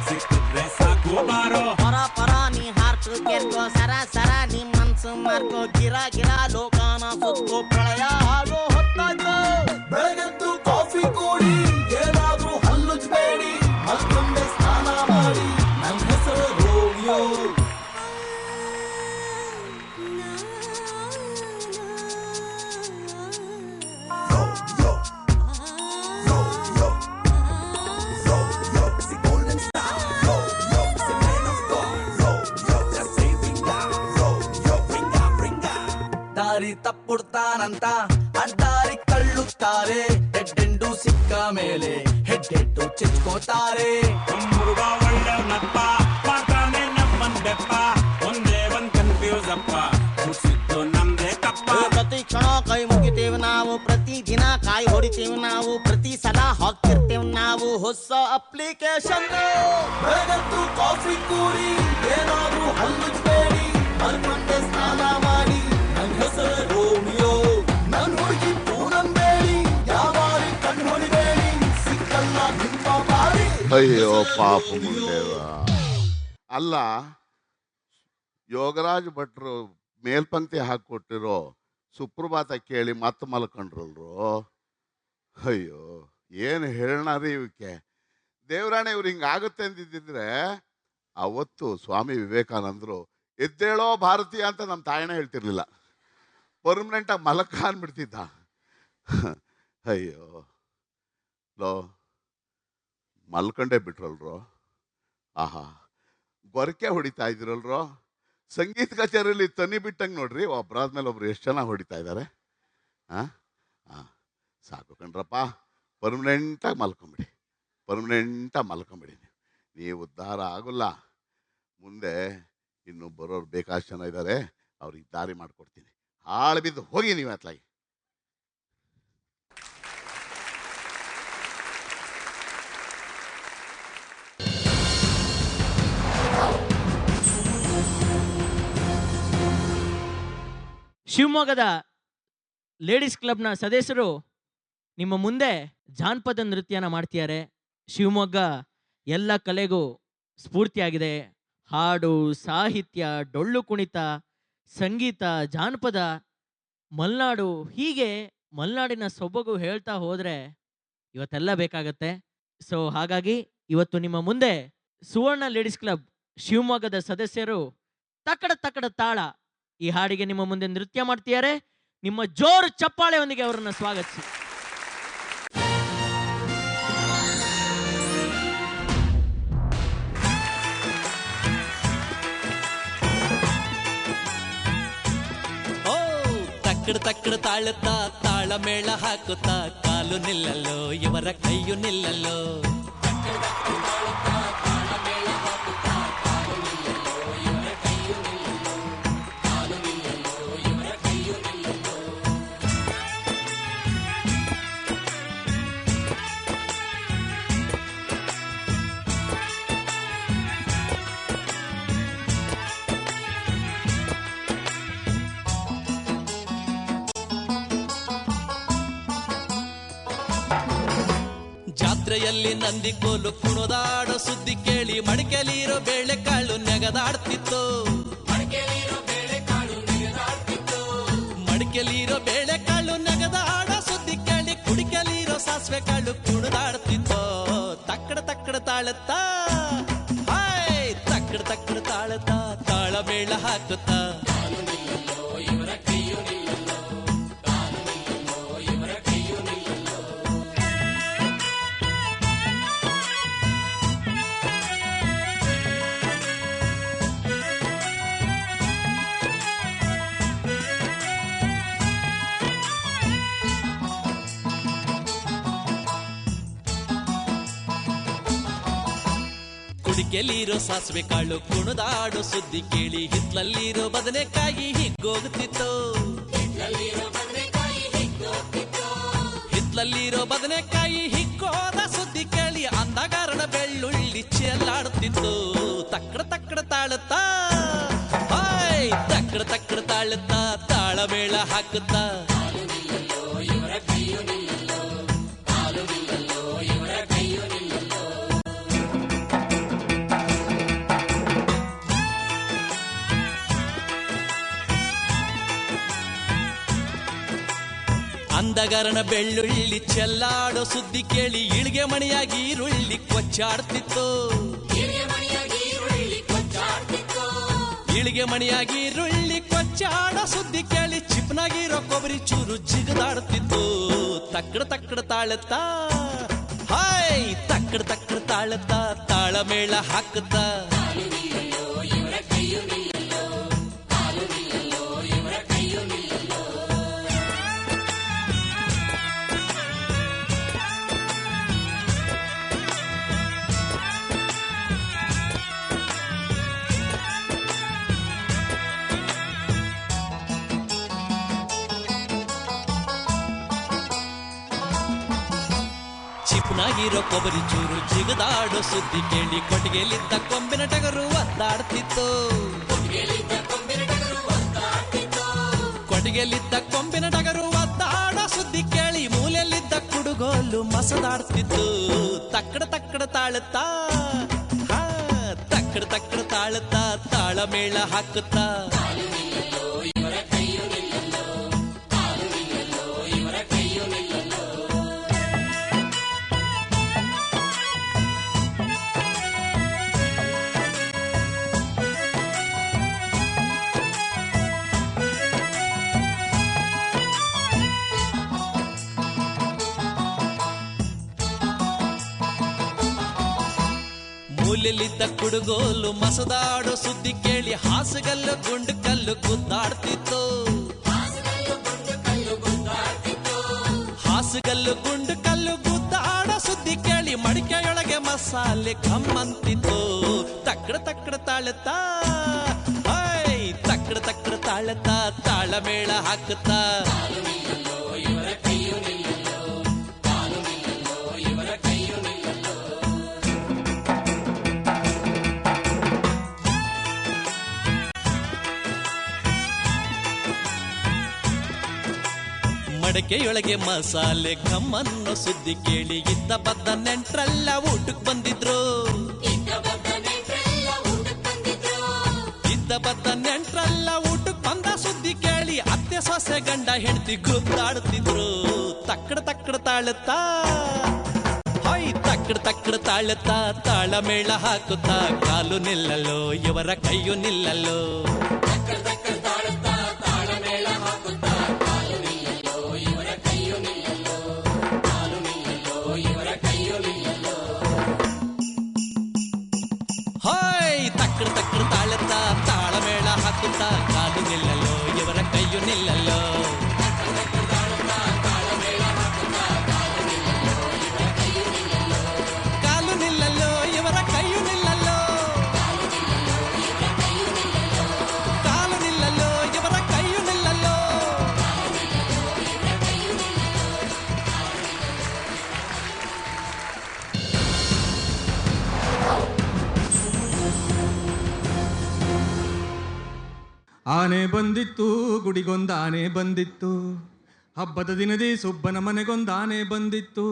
S11: ಸಿಕ್ಕಿದ್ರೆ ಸಾಕು ಬಾರೋ.
S1: ಪರ ನೀ ಹಾರ್ಟು ಕೆರ್ಕೋ, ಸರ ನೀ ಮನ್ಸು ಮಾರ್ಕೋ, ಗಿರ ಲೋಕಾನ ಸುತ್ತೋ, ಪ್ರಳಯ ಆಗೋ ಹೊತ್ತಾಯ್ತು.
S10: ಬೆಳಗೆದ್ದು ಕಾಫಿ ಕೂಡಿ ಏನಾದ್ರೂ ಹಲ್ಲುಜ್ಬೇಡಿ, ಮಲ್ಕೊಂಡೆ ಸ್ನಾನ ಮಾಡಿ, ನನ್ನ ಹೆಸರು Romeo. Romeo, Romeo, Romeo is the golden star. Romeo is the man of God. Romeo just saving down. Romeo, bring down.
S12: ದಾರಿ ತಪ್ಪುಡ್ತಾನಂತ ಅಡ್ಡಾರಿ ತಳ್ಳುತ್ತಾರೆ, ಹೆಡ್ಡೆಂಡು ಸಿಕ್ಕ ಮೇಲೆ ಹೆಡ್ಡೆಟ್ಟು ಚಿಚ್ಕೋತಾರೆ.
S11: ಹುಡುಗ ಒಳ್ಳೆವನಪ್ಪ, ಮಾಡ್ತಾನೆ ನಮ್ಮನ್ ಬೆಪ್ಪ, ಒಂದೇ ಒಂದ್ ಕನ್ಫ್ಯೂಸ್ ಅಪ್ಪ, ಮುಗಿಸಿದ್ದು ನಮ್ದೇ ತಪ್ಪ.
S1: ಪ್ರತಿ ಕ್ಷಣ ಕೈ ಮುಗಿತೇವೆ ನಾವು, ಪ್ರತಿ ದಿನ ಕಾಯಿ ಹೊಡಿತೇವೆ ನಾವು, ಪ್ರತಿ ಸಲ ಹಾಕ್ತಿರ್ತೇವೆ ನಾವು ಹೊಸ ಅಪ್ಲಿಕೇಶನ್.
S10: ಬೆಳಗೆದ್ದು ಕಾಫಿ ಕೂಡಿ ಏನಾದ್ರೂ ಹಲ್ಲುಜ್ಬೇಡಿ, ಮಲ್ಕೊಂಡೆ ಸ್ನಾನ ಮಾಡಿ, ನನ್ನ ಹೆಸರು ರೋಮಿಯೋ. ನನ್ನ ಹುಡುಗಿ ಪೂನಂ ಬೇಡಿ, ಯಾವಾರಿ ಕಣ್ಣು ಹೊಡಿಬೇಡಿ, ಸಿಕ್ಕಲ್ಲ ನಿಮ್ಮ ಬಾಡಿ.
S8: ಅಯ್ಯೋ ಪಾಪ ಮುಂಡೇವ. ಅಲ್ಲ, ಯೋಗರಾಜ್ ಭಟ್ರು ಮೇಲ್ಪಂಕ್ತಿ ಹಾಕೊಟ್ಟಿರೋ ಸುಪ್ರಭಾತ ಕೇಳಿ ಮತ್ತೆ ಮಲ್ಕೊಂಡ್ರಲ್ರು. ಅಯ್ಯೋ ಏನು ಹೇಳೋಣ ರೀ ಇವಕ್ಕೆ. ದೇವರಾಣೆ ಇವ್ರು ಹಿಂಗಾಗುತ್ತೆ ಅಂದಿದ್ದಿದ್ರೆ ಅವತ್ತು ಸ್ವಾಮಿ ವಿವೇಕಾನಂದರು ಎದ್ದೇಳೋ ಭಾರತೀಯ ಅಂತ ನಮ್ಮ ತಾಯಣ್ಣ ಹೇಳ್ತಿರ್ಲಿಲ್ಲ, ಪರ್ಮನೆಂಟಾಗಿ ಮಲಕ ಅಂದ್ಬಿಡ್ತಿದ್ದ. ಅಯ್ಯೋ ಲೋ ಮಲ್ಕೊಂಡೇ ಬಿಟ್ರಲ್ರು. ಆಹಾ ಗೊರಕೆ ಹೊಡಿತಾ ಇದ್ರಲ್ರು. ಸಂಗೀತ ಕಚೇರಿಯಲ್ಲಿ ತನಿ ಬಿಟ್ಟಂಗೆ ನೋಡ್ರಿ, ಒಬ್ಬರಾದ್ಮೇಲೆ ಒಬ್ರು ಎಷ್ಟು ಚೆನ್ನಾಗಿ ಹೊಡಿತಾ ಇದ್ದಾರೆ. ಹಾಂ ಸಾಕು ಕಣ್ರಪ್ಪ, ಪರ್ಮನೆಂಟಾಗಿ ಮಲ್ಕೊಂಬಿಡಿ. ನೀವು ಉದ್ಧಾರ ಆಗೋಲ್ಲ. ಮುಂದೆ ಇನ್ನು ಬರೋರು ಬೇಕಾಷ್ಟು ಜನ ಇದ್ದಾರೆ, ಅವ್ರಿಗೆ ದಾರಿ ಮಾಡಿಕೊಡ್ತೀನಿ. ಹಾಳು ಬಿದ್ದು ಹೋಗಿ ನೀವು ಅತ್ಲಾಗಿ.
S1: ಶಿವಮೊಗ್ಗದ ಲೇಡೀಸ್ ಕ್ಲಬ್ನ ಸದಸ್ಯರು ನಿಮ್ಮ ಮುಂದೆ ಜಾನಪದ ನೃತ್ಯನ ಮಾಡ್ತಿದ್ದಾರೆ. ಶಿವಮೊಗ್ಗ ಎಲ್ಲ ಕಲೆಗೂ ಸ್ಫೂರ್ತಿಯಾಗಿದೆ, ಹಾಡು, ಸಾಹಿತ್ಯ, ಡೊಳ್ಳು ಕುಣಿತ, ಸಂಗೀತ, ಜಾನಪದ, ಮಲೆನಾಡು, ಹೀಗೆ ಮಲೆನಾಡಿನ ಸೊಬಗು ಹೇಳ್ತಾ ಹೋದ್ರೆ ಇವತ್ತೆಲ್ಲ ಬೇಕಾಗತ್ತೆ. ಸೊ ಹಾಗಾಗಿ ಇವತ್ತು ನಿಮ್ಮ ಮುಂದೆ ಸುವರ್ಣ ಲೇಡೀಸ್ ಕ್ಲಬ್ ಶಿವಮೊಗ್ಗದ ಸದಸ್ಯರು ತಕ್ಕಡ ತಕ್ಕಡ ತಾಳ ಈ ಹಾಡಿಗೆ ನಿಮ್ಮ ಮುಂದೆ ನೃತ್ಯ ಮಾಡ್ತಿದ್ದಾರೆ. ನಿಮ್ಮ ಜೋರು ಚಪ್ಪಾಳೆಯೊಂದಿಗೆ ಅವರನ್ನು ಸ್ವಾಗತಿಸಿ.
S13: ತಕ್ಕಡ ತಕ್ಕಡ ತಾಳುತ್ತಾ ತಾಳ ಮೇಳ ಹಾಕುತ್ತಾ ಕಾಲು ನಿಲ್ಲಲ್ಲೋ ಇವರ ಕೈಯು ನಿಲ್ಲಲ್ಲೋ. ಜಾತ್ರೆಯಲ್ಲಿ ನಂದಿ ಕೋಲು ಕುಣದಾಡೋ ಸುದ್ದಿ ಕೇಳಿ ಮಡಿಕೆಲಿರೋ ಬೇಳೆಕಾಳು ನೆಗದಾಡ್ತಿತ್ತು. ಮಡಿಕೆಲಿರೋ ಬೇಳೆಕಾಳು ನೆಗದಾಡೋ ಸುದ್ದಿ ಕೇಳಿ ಕುಡಿಕೆಲಿರೋ ಸಾಸಿವೆ ಕಾಳು ಕುಣದಾಡ್ತಿತ್ತೋ. ತಕ್ಕಡ ತಕ್ಕಡ ತಾಳುತ್ತಾ ಹಾಯ್ ತಕ್ಕಡ ತಕ್ಕಡ ತಾಳುತ್ತಾ ತಾಳ ಮೇಳ ಹಾಕುತ್ತಾ. ಕುಡಿಕೆಲಿರೋ ಸಾಸಿವೆ ಕಾಳು ಕುಣದಾಡೋ ಸುದ್ದಿ ಕೇಳಿ ಹಿತ್ಲಲ್ಲಿರೋ ಬದನೆಕಾಯಿ ಹಿಗ್ಗೋಗುತ್ತಿತ್ತು. ಹಿತ್ಲಲ್ಲಿರೋ ಬದನೆಕಾಯಿ ಹಿಗ್ಗೋದ ಸುದ್ದಿ ಕೇಳಿ ಅಂದಗಾರಣ ಬೆಳ್ಳುಳ್ಳಿ ಚೆಲ್ಲಾಡುತ್ತಿತ್ತು. ತಕ್ಕಡ ತಕ್ಕಡ ತಾಳುತ್ತಾ ಹಾಯ್ ತಕ್ಕಡ ತಕ್ಕಡ ತಾಳುತ್ತಾ ತಾಳ ಮೇಳ ಹಾಕುತ್ತಾ. ಅಂದಗರನ ಬೆಳ್ಳುಳ್ಳಿ ಚೆಲ್ಲಾಡೋ ಸುದ್ದಿ ಕೇಳಿ ಇಳಿಗೆ ಮಣಿಯಾಗಿ ಈರುಳ್ಳಿ ಕೊಚ್ಚಾಡ್ತಿತ್ತು. ಇಳಿಗೆ ಮಣಿಯಾಗಿ ಈರುಳ್ಳಿ ಕೊಚ್ಚಾಡೋ ಸುದ್ದಿ ಕೇಳಿ ಚಿಪ್ನಾಗಿರೋ ಕೊಬ್ಬರಿ ಚೂರು ಜಿಗದಾಡ್ತಿತ್ತು. ತಕ್ಕಡ ತಕ್ಕಡ ತಾಳುತ್ತಾ ಹಾಯ್ ತಕ್ಕಡ ತಕ್ಕಡ ತಾಳುತ್ತಾ ತಾಳ ಮೇಳ ಹಾಕುತ್ತಾ. ಚಿಪ್ನಾಗಿರೋ ಕೊಬ್ಬರಿ ಚೂರು ಜಿಗದಾಡೋ ಸುದ್ದಿ ಕೇಳಿ ಕೊಟ್ಟಿಗೆಲಿದ್ದ ಕೊಂಬಿನ ಟಗರು ಒದ್ದಾಡ್ತಿತ್ತು. ಕೊಟ್ಟಿಗೆಲಿದ್ದ ಕೊಂಬಿನ ಟಗರು ಒದ್ದಾಡೋ ಸುದ್ದಿ ಕೇಳಿ ಮೂಲೆಯಲ್ಲಿದ್ದ ಕುಡುಗೋಲು ಮಸದಾಡ್ತಿತ್ತು. ತಕ್ಕಡ ತಕ್ಕಡ ತಾಳುತ್ತಾ ತಕ್ಕಡ ತಕ್ಕಡ ತಾಳುತ್ತಾ ತಾಳ ಮೇಳ ಹಾಕುತ್ತಾ. ಮೂಲೆಯಲ್ಲಿದ್ದ ಕುಡುಗೋಲು ಮಸದಾಡೋ ಸುದ್ದಿ ಕೇಳಿ ಹಾಸುಗಲ್ಲು ಗುಂಡು ಕಲ್ಲು ಗುದ್ದಾಡ್ತಿತ್ತು. ಹಾಸುಗಲ್ಲು ಗುಂಡು ಕಲ್ಲು ಗುದ್ದಾಡೋ ಸುದ್ದಿ ಕೇಳಿ ಮಡಿಕೆಯೊಳಗೆ ಮಸಾಲೆ ಕಮ್ಮಂತಿತ್ತು. ತಕ್ಕಡ ತಕ್ಕಡ ತಾಳುತ್ತಾ ಹಾಯ್ ತಕ್ಕಡ ತಕ್ಕಡ ತಾಳುತ್ತಾ ತಾಳ ಮೇಳ ಹಾಕುತ್ತಾ. ಮಡಕೆಯೊಳಗೆ ಮಸಾಲೆ ಘಮ್ಮನ್ನೋ ಸುದ್ದಿ ಕೇಳಿ ಇದ್ದ ಬದ್ದ ನೆಂಟ್ರೆಲ್ಲ ಊಟಕ್ಕೆ ಬಂದಿದ್ರು. ಇದ್ದ ಬದ್ದ ನೆಂಟ್ರಲ್ಲ ಊಟಕ್ ಬಂದ ಸುದ್ದಿ ಕೇಳಿ ಅತ್ತೆ ಸೊಸೆ ಗಂಡ ಹೆಂಡತಿ ಗುದ್ದಾಡುತ್ತಿದ್ರು. ತಕ್ಕಡ ತಕ್ಕಡ ತಾಳುತ್ತಾ ಹಾಯ್ ತಕ್ಕಡ ತಕ್ಕಡ ತಾಳುತ್ತಾ ತಾಳಮೇಳ ಹಾಕುತ್ತಾ ಕಾಲು ನಿಲ್ಲಲು ಇವರ ಕೈಯು ನಿಲ್ಲಲು. ಹಾಯ್ ತಕ್ಕಡ ತಕ್ಕಡ ತಾಳುತ್ತಾ ತಾಳಮೇಳ ಹಾಕುತ್ತಾ ಕಾಲು ನಿಲ್ಲಲು ಇವರ ಕೈಯು ನಿಲ್ಲಲು. ಕಾಲು ನಿಲ್ಲಲು ಇವರ ಕೈಯು ನಿಲ್ಲಲು. ಕಾಲು ನಿಲ್ಲಲು ಇವರ ಕೈಯು ನಿಲ್ಲಲು.
S2: ಆನೆ ಬಂದಿತ್ತು ಗುಡಿಗೊಂದು ಆನೆ ಬಂದಿತ್ತು, ಹಬ್ಬದ ದಿನದಿ ಸುಬ್ಬನ ಮನೆಗೊಂದು ಆನೆ ಬಂದಿತ್ತು,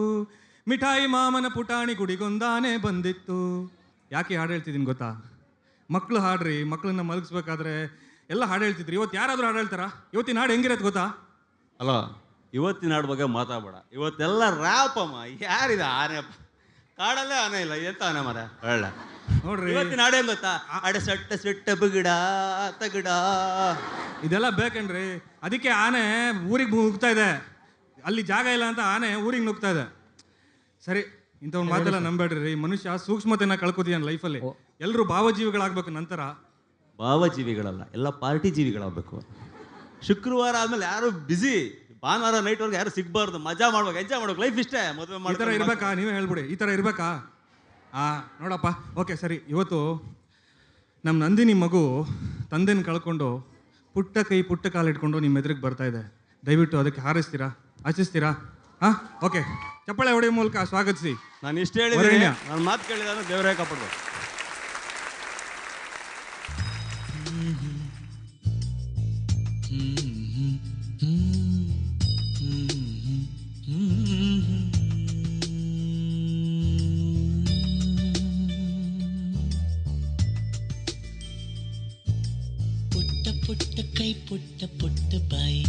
S2: ಮಿಠಾಯಿ ಮಾಮನ ಪುಟಾಣಿ ಗುಡಿಗೊಂದು ಆನೆ ಬಂದಿತ್ತು. ಯಾಕೆ ಹಾಡು ಹೇಳ್ತಿದ್ದೀನಿ ಗೊತ್ತಾ? ಮಕ್ಕಳು ಹಾಡ್ರಿ, ಮಕ್ಕಳನ್ನ ಮಲಗಿಸ್ಬೇಕಾದ್ರೆ ಎಲ್ಲ ಹಾಡು ಹೇಳ್ತಿದ್ರಿ. ಇವತ್ತು ಯಾರಾದರೂ ಹಾಡು ಹೇಳ್ತಾರಾ? ಇವತ್ತಿನ ಹಾಡು ಹೆಂಗಿರತ್ತೆ ಗೊತ್ತಾ?
S6: ಅಲ್ಲ, ಇವತ್ತಿನ ಹಾಡು ಬಗ್ಗೆ ಮಾತಾಡಬೇಡ. ಇವತ್ತೆಲ್ಲ ರ್ಯಾಪಮ್ಮ. ಯಾರಿದೆ ಆನೆ? ಕಾಡಲ್ಲೇ ಆನೆ ಇಲ್ಲ, ಎಂತ ಆನೆ ಮರ ಹೇಳ
S2: ನೋಡ್ರಿ.
S6: ಇವತ್ತಿನ ಹಾಡು ಹೆಂಗ್ ಗೊತ್ತಾ? ಅಡೆ ಸಟ್ಟ ಸೆಟ್ಟ ಬಗಿಡ ತಗಡ
S2: ಇದೆಲ್ಲ ಬೇಕನ್ರಿ. ಅದಕ್ಕೆ ಆನೆ ಊರಿಗೆ ನುಗ್ತಾ ಇದೆ. ಅಲ್ಲಿ ಜಾಗ ಇಲ್ಲ ಅಂತ ಆನೆ ಊರಿಗೆ ನುಗ್ತಾ ಇದೆ. ಸರಿ, ಇಂಥವ್ನ ಮಾತೆಲ್ಲ ನಂಬೇಡ್ರಿ. ಮನುಷ್ಯ ಸೂಕ್ಷ್ಮತೆನ ಕಳ್ಕೊತೀಯ ಲೈಫಲ್ಲಿ. ಎಲ್ಲರೂ ಭಾವಜೀವಿಗಳಾಗಬೇಕು. ನಂತರ
S6: ಭಾವಜೀವಿಗಳಲ್ಲ, ಎಲ್ಲ ಪಾರ್ಟಿ ಜೀವಿಗಳಾಗಬೇಕು. ಶುಕ್ರವಾರ ಆದ್ಮೇಲೆ ಯಾರು ಬ್ಯುಸಿ, ಭಾನುವಾರ ನೈಟ್ವರೆಗೆ ಯಾರು ಸಿಗ್ಬಾರ್ದು. ಮಜಾ ಮಾಡ್ಬೇಕು, ಎಂಜಾಯ್ ಮಾಡ್ಬೇಕು. ಲೈಫ್ ಇಷ್ಟೇ. ಮದುವೆ
S2: ಈ ಥರ ಇರ್ಬೇಕಾ? ನೀವೇ ಹೇಳ್ಬಿಡಿ, ಈ ಥರ ಇರ್ಬೇಕಾ? ನೋಡಪ್ಪ, ಓಕೆ ಸರಿ. ಇವತ್ತು ನಮ್ಮ ನಂದಿನಿ ಮಗು ತಂದೆನ ಕಳ್ಕೊಂಡು ಪುಟ್ಟ ಕೈ ಪುಟ್ಟ ಕಾಲು ಇಟ್ಕೊಂಡು ನಿಮ್ಮ ಎದುರಿಗೆ ಬರ್ತಾ ಇದೆ. ದಯವಿಟ್ಟು ಅದಕ್ಕೆ ಹಾರೈಸ್ತೀರಾ, ಆಚಿಸ್ತೀರಾ? ಓಕೆ, ಚಪ್ಪಾಳೆ ಹೊಡೆಯೋ ಮೂಲಕ ಸ್ವಾಗತಿಸಿ.
S6: ನಾನು ಇಷ್ಟು ಹೇಳಿದ್ದೀನಿ, ನಾನು ಮಾತು ಕೇಳಿದ್ರೆ ದೇವರೇ ಕಾಪಾಡ್ಬೇಕು.
S14: ಪುಟ್ಟ ಪುಟ್ಟ ಕೈ ಪುಟ್ಟ ಪುಟ್ಟ ಬಾಯಿ,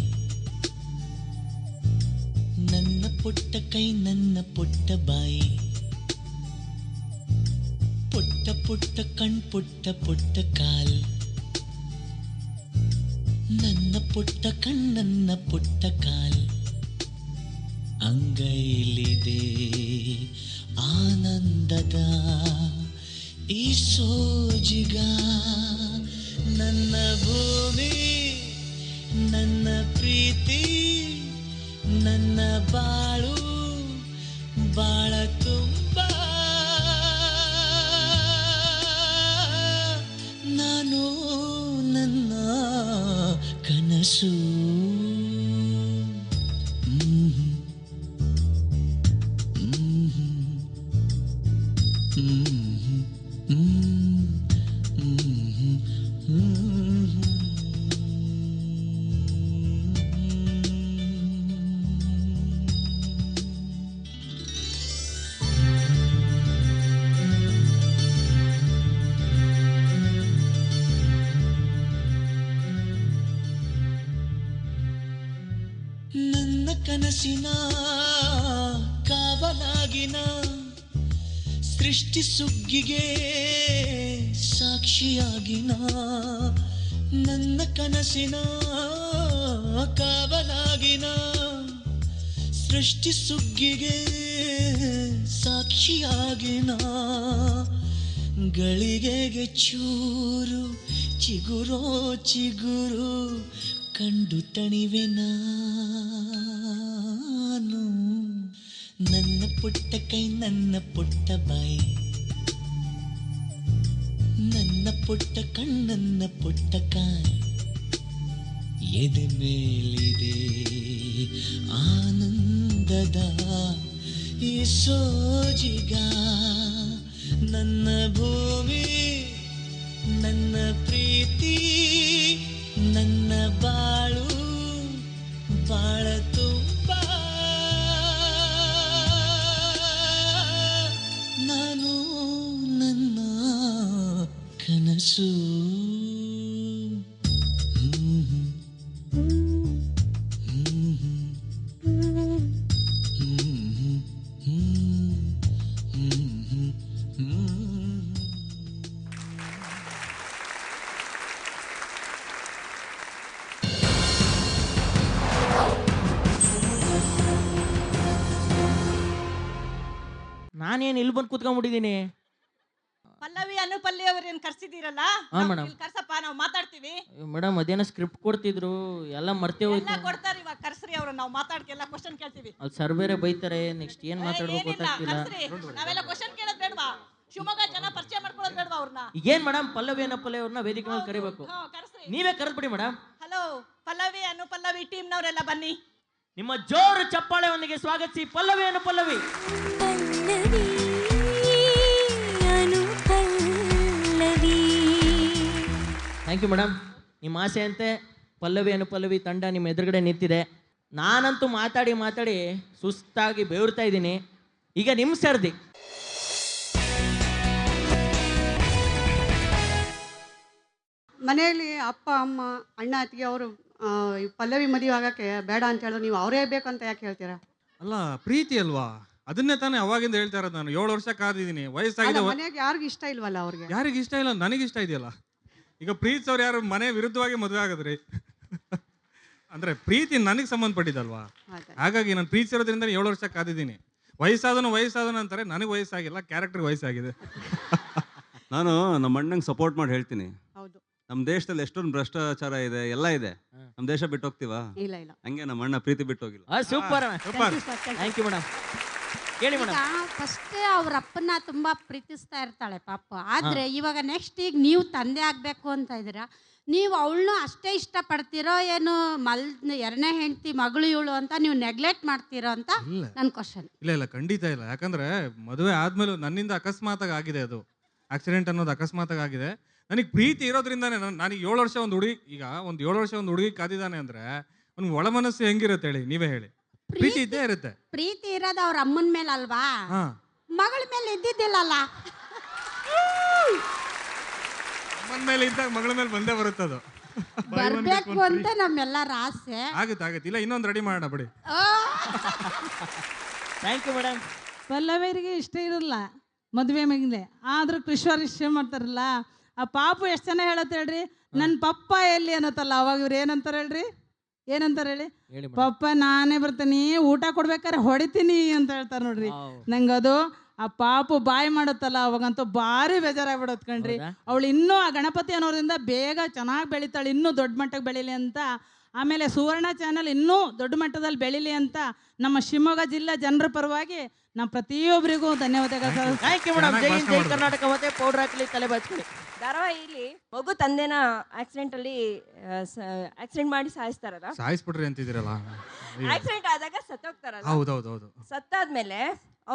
S14: ನನ್ನ ಪುಟ್ಟ ಕೈ ನನ್ನ ಪುಟ್ಟ ಬಾಯಿ, ಪುಟ್ಟ ಪುಟ್ಟ ಕಣ್ ಪುಟ್ಟ ಪುಟ್ಟ ಕಾಲ್, ನನ್ನ ಪುಟ್ಟ ಕಣ್ಣನ್ನ ಪುಟ್ಟ ಕಾಲ್, ಅಂಗೈಲಿದೆ ಆನಂದದ ಈ ಸೋಜಿಗ, ನನ್ನ ಭೂಮಿ ನನ್ನ ಪ್ರೀತಿ ನನ್ನ ಬಾಳು ಬಾಳ ತುಂಬ, ನಾನು ನನ್ನ ಕನಸು. ನನ್ನ ಕನಸಿನ ಕಾವಲಾಗಿನ ಸೃಷ್ಟಿ ಸುಗ್ಗಿಗೆ ಸಾಕ್ಷಿಯಾಗಿನ, ನನ್ನ ಕನಸಿನ ಕಾವಲಾಗಿನ ಸೃಷ್ಟಿ ಸುಗ್ಗಿಗೆ ಸಾಕ್ಷಿಯಾಗಿನ, ಗಳಿಗೆಗೆ ಚೂರು ಚಿಗುರೋ ಚಿಗುರು ಕಂಡು ತಣಿವೆ ನಾನು, ನನ್ನ ಪುಟ್ಟ ಕೈ ನನ್ನ ಪುಟ್ಟ ಬಾಯಿ, ನನ್ನ ಪುಟ್ಟ ಕಣ್ಣನ್ನ ಪುಟ್ಟ ಕಾಲ್, ಎದೆ ಮೇಲಿದೆ ಆನಂದದ ಈ ಸೋಜಿಗ, ನನ್ನ ಭೂಮಿ ನನ್ನ ಪ್ರೀತಿ ನನ್ನ ಬಾಳು ಬಾಳ ತುಂಬ, ನಾನು ನನ್ನ ಕನಸು.
S1: ನಾನೇನು ಇಲ್ಲಿ ಬಂದು ಕೂತ್ಕೊಂಡ್ಬಿಟ್ಟಿದ್ದೀನಿ.
S15: ಪಲ್ಲವಿ ಅನುಪಲ್ಲಿ ಅವ್ರೇನ್ ಕರ್ಸಿದ್ದೀರಲ್ಲ,
S1: ಹಾ ಮೇಡಮ್.
S15: ಕರ್ಸಪ್ಪ, ನಾವು ಮಾತಾಡ್ತೀವಿ.
S1: ಮೇಡಮ್ ಅದೇನೋ ಸ್ಕ್ರಿಪ್ಟ್ ಕೊಡ್ತಿದ್ರು, ಎಲ್ಲ ಮರ್ತೇ ಹೋಯ್ತು.
S15: ಎಲ್ಲ ಕೊಡ್ತಾರೆ, ಇವಾಗ ಕರ್ಸ್ರಿ ಅವ್ರು, ನಾವು ಮಾತಾಡ್ಕೆ ಎಲ್ಲ ಕ್ವಶನ್ ಕೇಳ್ತೀವಿ.
S1: ಅಲ್ಲಿ ಸರ್ ಬೇರೆ ಬೈತಾರೆ, ನೆಕ್ಸ್ಟ್ ಏನ್ ಮಾತಾಡ್ಬೇಕು ಗೊತ್ತಾಗ್ತಿಲ್ಲ.
S15: ನಾವೆಲ್ಲ ಕ್ವಶನ್ ಕೇಳೋದ್ ಬೇಡವಾ? ಶಿವಮೊಗ್ಗ ಜನ ಪರಿಚಯ ಮಾಡ್ಕೊಳ್ಳೋದ್ ಬೇಡವಾ ಅವ್ರನ್ನ?
S1: ಏನ್ ಮೇಡಮ್ ಪಲ್ಲವಿ ಅನುಪಲ್ಲವಿ ಅವ್ರನ್ನ ವೇದಿಕೆ ಮೇಲೆ ಕರಿಬೇಕು. ನೀವೇ ಕರೆದ್ಬಿಡಿ ಮೇಡಮ್.
S15: ಹಲೋ ಪಲ್ಲವಿ ಅನುಪಲ್ಲವಿ ಟೀಮ್ನವರೆಲ್ಲ ಬನ್ನಿ.
S1: ನಿಮ್ಮ ಜೋರು ಚಪ್ಪಾಳೆಯೊಂದಿಗೆ ಸ್ವಾಗತಿಸಿ Pallavi Anupallavi. Thank you madam. ನಿಮ್ಮ ಆಸೆ ಅಂತೆ ಪಲ್ಲವಿ ಅನುಪಲ್ಲವಿ ತಂಡ ನಿಮ್ಮ ಎದುರುಗಡೆ ನಿಂತಿದೆ. ನಾನಂತೂ ಮಾತಾಡಿ ಮಾತಾಡಿ ಸುಸ್ತಾಗಿ ಬೆವರ್ತಾ ಇದ್ದೀನಿ. ಈಗ ನಿಮ್ಮ ಸರ್ದಿ.
S16: ಮನೆಯಲ್ಲಿ ಅಪ್ಪ ಅಮ್ಮ ಅಣ್ಣ ಅತ್ತಿಗೆ ಅವರು ಪಲ್ಲವಿ ಮದುವೆ ಆಗಕ್ಕೆ ಬೇಡ ಅಂತ ಹೇಳಿದ್ರು, ನೀವು ಅವರೇ ಬೇಕಂತ ಯಾಕೆ ಹೇಳ್ತೀರಾ?
S2: ಅಲ್ಲ ಪ್ರೀತಿ ಅಲ್ವಾ, ಅದನ್ನೇ ತಾನೇ ಅವಾಗಿಂದ ಹೇಳ್ತಾ ಇರೋದು. ನಾನು 7 ವರ್ಷ ಕಾದಿದ್ದೀನಿ, ವಯಸ್ಸಾಗಿದೆ.
S16: ಮನೆಗೆ ಯಾರಿಗೂ ಇಷ್ಟ ಇಲ್ವಲ್ಲ ಅವ್ರಿಗೆ?
S2: ಯಾರಿಗೆ ಇಷ್ಟ ಇಲ್ಲ, ನನಗೆ ಇಷ್ಟ ಇದೆಯಲ್ಲ. ಈಗ ಪ್ರೀತಿಸವ್ರು ಯಾರು ಮನೆ ವಿರುದ್ಧವಾಗಿ ಮದುವೆ ಆಗದ್ರಿ? ಅಂದ್ರೆ ಪ್ರೀತಿ ನನಗೆ ಸಂಬಂಧಪಟ್ಟಿದ್ದಲ್ವಾ, ಹಾಗಾಗಿ ನಾನು ಪ್ರೀತಿಸಿರೋದ್ರಿಂದ 7 ವರ್ಷ ಕಾದಿದ್ದೀನಿ. ವಯಸ್ಸಾದನು ಅಂತಾರೆ, ನನಗೆ ವಯಸ್ಸಾಗಿಲ್ಲ, ಕ್ಯಾರೆಕ್ಟರ್ಗೆ ವಯಸ್ಸಾಗಿದೆ.
S6: ನಾನು ನಮ್ಮ ಅಣ್ಣಂಗೆ ಸಪೋರ್ಟ್ ಮಾಡಿ ಹೇಳ್ತೀನಿ.
S16: ಹೌದು,
S6: ನಮ್ಮ ದೇಶದಲ್ಲಿ ಎಷ್ಟೊಂದು ಭ್ರಷ್ಟಾಚಾರ ಇದೆ, ಎಲ್ಲ ಇದೆ. ನಮ್ಮ ದೇಶ ಬಿಟ್ಟು ಹೋಗ್ತೀವಾ?
S16: ಇಲ್ಲ ಇಲ್ಲ.
S6: ಹಂಗೆ ನಮ್ಮ ಅಣ್ಣ ಪ್ರೀತಿ ಬಿಟ್ಟು ಹೋಗಿಲ್ಲ.
S1: Super super, thank you madam. ಹೇಳಿ ಮೇಡಮ್.
S17: ಫಸ್ಟ್ ಅವ್ರ ಅಪ್ಪನ ತುಂಬಾ ಪ್ರೀತಿಸ್ತಾ ಇರ್ತಾಳೆ ಪಾಪ, ಆದ್ರೆ ಇವಾಗ ನೆಕ್ಸ್ಟ್ ಈಗ ನೀವು ತಂದೆ ಆಗ್ಬೇಕು ಅಂತ ಇದ್ದೀರಾ, ನೀವು ಅವಳನ್ನು ಅಷ್ಟೇ ಇಷ್ಟಪಡ್ತೀರೋ ಏನು, ಎರಡನೇ ಹೆಂಡತಿ ಮಗಳು ಇವಳು ಅಂತ ನೀವು ನೆಗ್ಲೆಕ್ಟ್ ಮಾಡ್ತೀರೋ ಅಂತ ನನ್ನ ಕ್ವಶನ್.
S2: ಇಲ್ಲ ಖಂಡಿತ ಇಲ್ಲ. ಯಾಕಂದ್ರೆ ಮದುವೆ ಆದ್ಮೇಲೆ ನನ್ನಿಂದ ಅಕಸ್ಮಾತಾಗಿ ಆಗಿದೆ, ಅದು ಆಕ್ಸಿಡೆಂಟ್ ಅನ್ನೋದು ಅಕಸ್ಮಾತಾಗಿ ಆಗಿದೆ. ನನಗೆ ಪ್ರೀತಿ ಇರೋದ್ರಿಂದಾನೆ ನನಗೆ 7 ವರ್ಷ ಒಂದು ಹುಡುಗಿ, ಈಗ ಒಂದು 7 ವರ್ಷ ಒಂದು ಹುಡುಗಿ ಕಾದಿದ್ದಾನೆ ಅಂದ್ರೆ ಅವ್ನಿಗೆ ಒಳ ಮನಸ್ಸು ಹೆಂಗಿರುತ್ತೆ ಹೇಳಿ, ನೀವೇ ಹೇಳಿ. ಪ್ರೀತಿ ಇದ್ದೇ ಇರುತ್ತೆ.
S17: ಪ್ರೀತಿ ಇರೋದು ಅವ್ರ ಅಮ್ಮನ ಮೇಲೆ ಅಲ್ವಾ, ಮಗಳ ಮೇಲೆ ಇದ್ದಿದ್ದಿಲ್ಲಲ್ಲ.
S2: ಅಮ್ಮನ ಮೇಲೆ ಇದ್ದಾಗ ಮಗಳ ಮೇಲೆ ಬಂದೇ ಬರುತ್ತದು.
S17: ಬರ್ಬೇಕು ಅಂತ ನಮ್ಮೆಲ್ಲರ ಆಸೆ.
S2: ಆಗುತ್ತೆ. ಇಲ್ಲ ಇನ್ನೊಂದು ರೆಡಿ ಮಾಡೋಣ ಬಿಡಿ.
S1: Thank you madam.
S18: ಪಲ್ಲವಿಯರಿಗೆ ಇಷ್ಟ ಇರಲ್ಲ ಮದುವೆ ಮೇಲೆ, ಆದ್ರೂ ಕಿಶೋರ್ ಇಷ್ಟ ಮಾಡ್ತಾರಲ್ಲ. ಆ ಪಾಪು ಎಷ್ಟು ಜನ ಹೇಳತ್ತ ಹೇಳ್ರಿ, ನನ್ನ ಪಪ್ಪ ಎಲ್ಲಿ ಅನ್ನತ್ತಲ್ಲ. ಅವಾಗ ಇವ್ರು ಏನಂತಾರೆ ಹೇಳ್ರಿ, ಏನಂತಾರೆ ಹೇಳಿ? ಪಪ್ಪ ನಾನೇ ಬರ್ತೀನಿ, ಊಟ ಕೊಡ್ಬೇಕಾದ್ರೆ ಹೊಡಿತೀನಿ ಅಂತ ಹೇಳ್ತಾರೆ ನೋಡ್ರಿ. ನಂಗದು ಆ ಪಾಪು ಬಾಯಿ ಮಾಡುತ್ತಲ್ಲ, ಅವಾಗಂತೂ ಭಾರಿ ಬೇಜಾರಾಗ್ಬಿಡತ್ ಕಣ್ರಿ. ಅವಳು ಇನ್ನೂ ಆ ಗಣಪತಿ ಅನ್ನೋದ್ರಿಂದ ಬೇಗ ಚೆನ್ನಾಗಿ ಬೆಳಿತಾಳೆ, ಇನ್ನೂ ದೊಡ್ಡ ಮಟ್ಟಕ್ಕೆ ಬೆಳೀಲಿ ಅಂತ. ಆಮೇಲೆ ಸುವರ್ಣ ಚಾನಲ್ ಇನ್ನೂ ದೊಡ್ಡ ಮಟ್ಟದಲ್ಲಿ ಬೆಳೀಲಿ ಅಂತ ನಮ್ಮ ಶಿವಮೊಗ್ಗ ಜಿಲ್ಲಾ ಜನರ ಪರವಾಗಿ ನಾವು ಪ್ರತಿಯೊಬ್ಬರಿಗೂ ಧನ್ಯವಾದಗಳು.
S1: Thank you madam. Jai Hind, Jai Karnataka. ಮತ್ತೆ ಪೌಡರ್ ಹಾಕಲಿ, ತಲೆ ಬಾಚ್ಕೊಳ್ಳಿ.
S19: ಧಾರಾವಾಹಿಲಿ ಮಗು ತಂದೆನ ಆಕ್ಸಿಡೆಂಟ್ ಮಾಡಿ ಸಾಯಿಸ್ತಾರಲ್ಲ,
S2: ಸಾಯಿಸ್ಬಿಟ್ರಿ ಅಂತಿದ್ದೀರಲ್ಲ.
S19: ಆಕ್ಸಿಡೆಂಟ್ ಆದಾಗ ಸತ್ತೋಗ್ತಾರಲ್ಲ.
S2: ಹೌದೌದು.
S19: ಸತ್ತಾದ್ಮೇಲೆ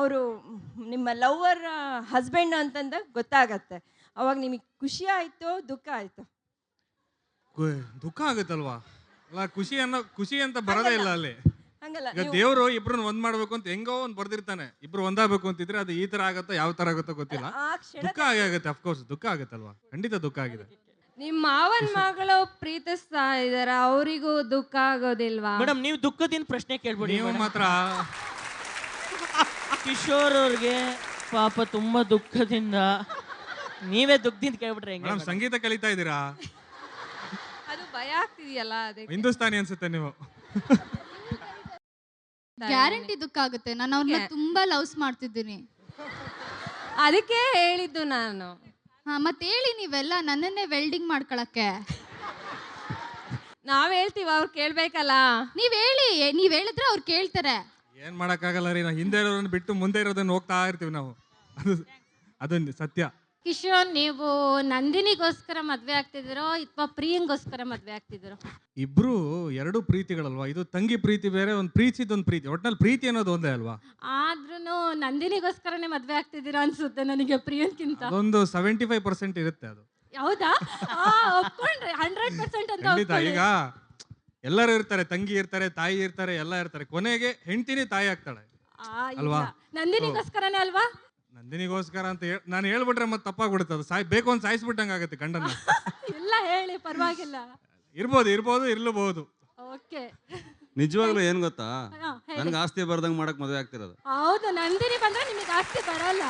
S19: ಅವರು ನಿಮ್ಮ ಲವರ್ ಹಸ್ಬೆಂಡ್ ಅಂತಂದ ಗೊತ್ತಾಗತ್ತೆ. ಅವಾಗ ನಿಮಗೆ ಖುಷಿ ಆಯ್ತು, ದುಃಖ ಆಯ್ತು?
S2: ದುಃಖ ಆಗುತ್ತಲ್ವಾ. ಅಲ್ಲ ಖುಷಿ ಅಂತ ಬರೋದೇ ಇಲ್ಲ ಅಲ್ಲಿ.
S19: ಹಂಗಲ್ಲ,
S2: ಈಗ ದೇವರು ಇಬ್ರನ್ನ ಒಂದ್ ಮಾಡ್ಬೇಕು ಅಂತ ಹೆಂಗೋ ಒಂದ್ ಬರ್ದಿರ್ತಾನೆ. ಇಬ್ರು ಒಂದಾಗಬೇಕು ಅಂತಿದ್ರೆ ಅದು ಈ ತರ ಆಗತ್ತೋ ಯಾವ ತರ ಆಗುತ್ತೋ ಗೊತ್ತಿಲ್ಲ. ದುಃಖ ಆಗುತ್ತೆ, ಅಫ್ಕೋರ್ಸ್ ದುಃಖ ಆಗುತ್ತಲ್ವಾ, ಖಂಡಿತ ದುಃಖ ಆಗಿದೆ.
S20: ನಿಮ್ಮ ಮಾವನ್ ಮಗಳು ಪ್ರೀತಿಸ್ತಾ ಇದಾರ, ಅವರಿಗೂ ದುಃಖ ಆಗೋದಿಲ್ವಾ?
S1: ಮೇಡಮ್ ನೀವು ದುಃಖದಿಂದ ಪ್ರಶ್ನೆ ಕೇಳ್ಬಿಡಿ.
S2: ನೀವು ಮಾತ್ರ
S1: ಕಿಶೋರ್ ಅವ್ರಿಗೆ ಪಾಪ ತುಂಬಾ ದುಃಖದಿಂದ, ನೀವೇ ದುಃಖದಿಂದ ಕೇಳ್ಬಿಟ್ರೆ ಹೆಂಗೆ?
S2: ಮೇಡಮ್ ಸಂಗೀತ ಕಲಿತಾ ಇದ್ದೀರಾ?
S20: ಅದು ಭಯ ಆಗ್ತಿದೆಯಲ್ಲ, ಅದಕ್ಕೆ.
S2: ಹಿಂದೂಸ್ತಾನಿ ಅನ್ಸುತ್ತೆ ನೀವು.
S3: ಗ್ಯಾರಂಟಿ ದುಃಖ ಆಗುತ್ತೆ. ನಾನು ಅವ್ರನ್ನ ತುಂಬಾ ಲವ್ಸ್ ಮಾಡ್ತಿದ್ದೀನಿ,
S20: ಅದಕ್ಕೆ ಹೇಳಿದ್ದು ನಾನು.
S3: ಮತ್ತೆ ಹೇಳಿ ನೀವೆಲ್ಲ ನನ್ನನ್ನೇ ವೆಲ್ಡಿಂಗ್ ಮಾಡ್ಕೊಳಕ್ಕೆ.
S20: ನಾವ್ ಹೇಳ್ತೀವ, ಅವ್ರು ಕೇಳ್ಬೇಕಲ್ಲ.
S3: ನೀವ್ ಹೇಳಿ, ನೀವ್ ಹೇಳಿದ್ರೆ ಅವ್ರು ಕೇಳ್ತಾರೆ.
S2: ಏನ್ ಮಾಡಕ್ಕಾಗಲ್ಲ ರೀ, ನಾವು ಹಿಂದೆ ಇರೋದನ್ನ ಬಿಟ್ಟು ಮುಂದೆ ಇರೋದನ್ನ ಹೋಗ್ತಾ ಇರ್ತೀವಿ ನಾವು. ಅದು ಸತ್ಯ.
S17: ಕಿಶೋರ್, ನೀವು ನಂದಿನಿಗೋಸ್ಕರ ಮದ್ವೆ ಆಗ್ತಿದ್ದೀರೋ ಅಥವಾ ಪ್ರಿಯಂಗೋಸ್ಕರ ಮದ್ವೆ ಆಗ್ತಿದ್ದೀರೋ?
S2: ಇಬ್ರು ಎರಡು ಪ್ರೀತಿಗಳಲ್ವಾ. ಇದು ತಂಗಿ ಪ್ರೀತಿ ಬೇರೆ, ಒಂದು ಪ್ರೀತಿದೊಂದು ಪ್ರೀತಿ. ಒಟ್ನಲ್ಲಿ ಪ್ರೀತಿ ಅನ್ನೋದು ಒಂದೇ ಅಲ್ವಾ.
S17: ಆದ್ರೂ ನಂದಿನಿಗೋಸ್ಕರನೇ ಮದ್ವೆ ಆಗ್ತಿದ್ದೀರಾ ಅನ್ಸುತ್ತೆ ನನಗೆ, ಪ್ರಿಯಂಕಿಂತ.
S2: ಅದೊಂದು 75% ಇರುತ್ತೆ ಅದು.
S17: ಹೌದಾ? ಒಪ್ಕೊಂಡ್ರೆ 100% ಅಂತ
S2: ಖಂಡಿತ. ಈಗ ಎಲ್ಲರೂ ಇರ್ತಾರೆ, ತಂಗಿ ಇರ್ತಾರೆ, ತಾಯಿ ಇರ್ತಾರೆ, ಎಲ್ಲ ಇರ್ತಾರೆ. ಕೊನೆಗೆ ಹೆಂಡತಿನೇ ತಾಯಿ ಆಗ್ತಾಳೆ ಅಲ್ವಾ.
S17: ನಂದಿನಿಗೋಸ್ಕರನೇ ಅಲ್ವಾ?
S2: ನಂದಿನಿಗೋಸ್ಕರ ಅಂತ ನಾನು ಹೇಳ್ಬಿಟ್ರೆ ಮತ್ತೆ ತಪ್ಪಾಗ್ಬಿಡುತ್ತೆ. ಅದು ಬೇಕು ಅಂತ ಸಾಯಿಸ್ಬಿಟ್ಟಂಗೆ ಆಗುತ್ತೆ ಗಂಡನ್ನ.
S17: ಇಲ್ಲ ಹೇಳಿ, ಪರವಾಗಿಲ್ಲ.
S2: ಇರ್ಬೋದು ಇರ್ಲಬಹುದು.
S17: ಓಕೆ.
S6: ನಿಜವಾಗ್ಲೂ ಏನ್ ಗೊತ್ತಾ, ನನ್ಗೆ ಆಸ್ತಿ ಬರ್ದಂಗ್ ಮಾಡಕ್ ಮದುವೆ ಆಗ್ತಿರೋದು.
S17: ಹೌದು, ನಂದಿನಿ ಬಂದ್ರೆ ನಿಮಗೆ ಆಸ್ತಿ ಬರಲ್ಲ.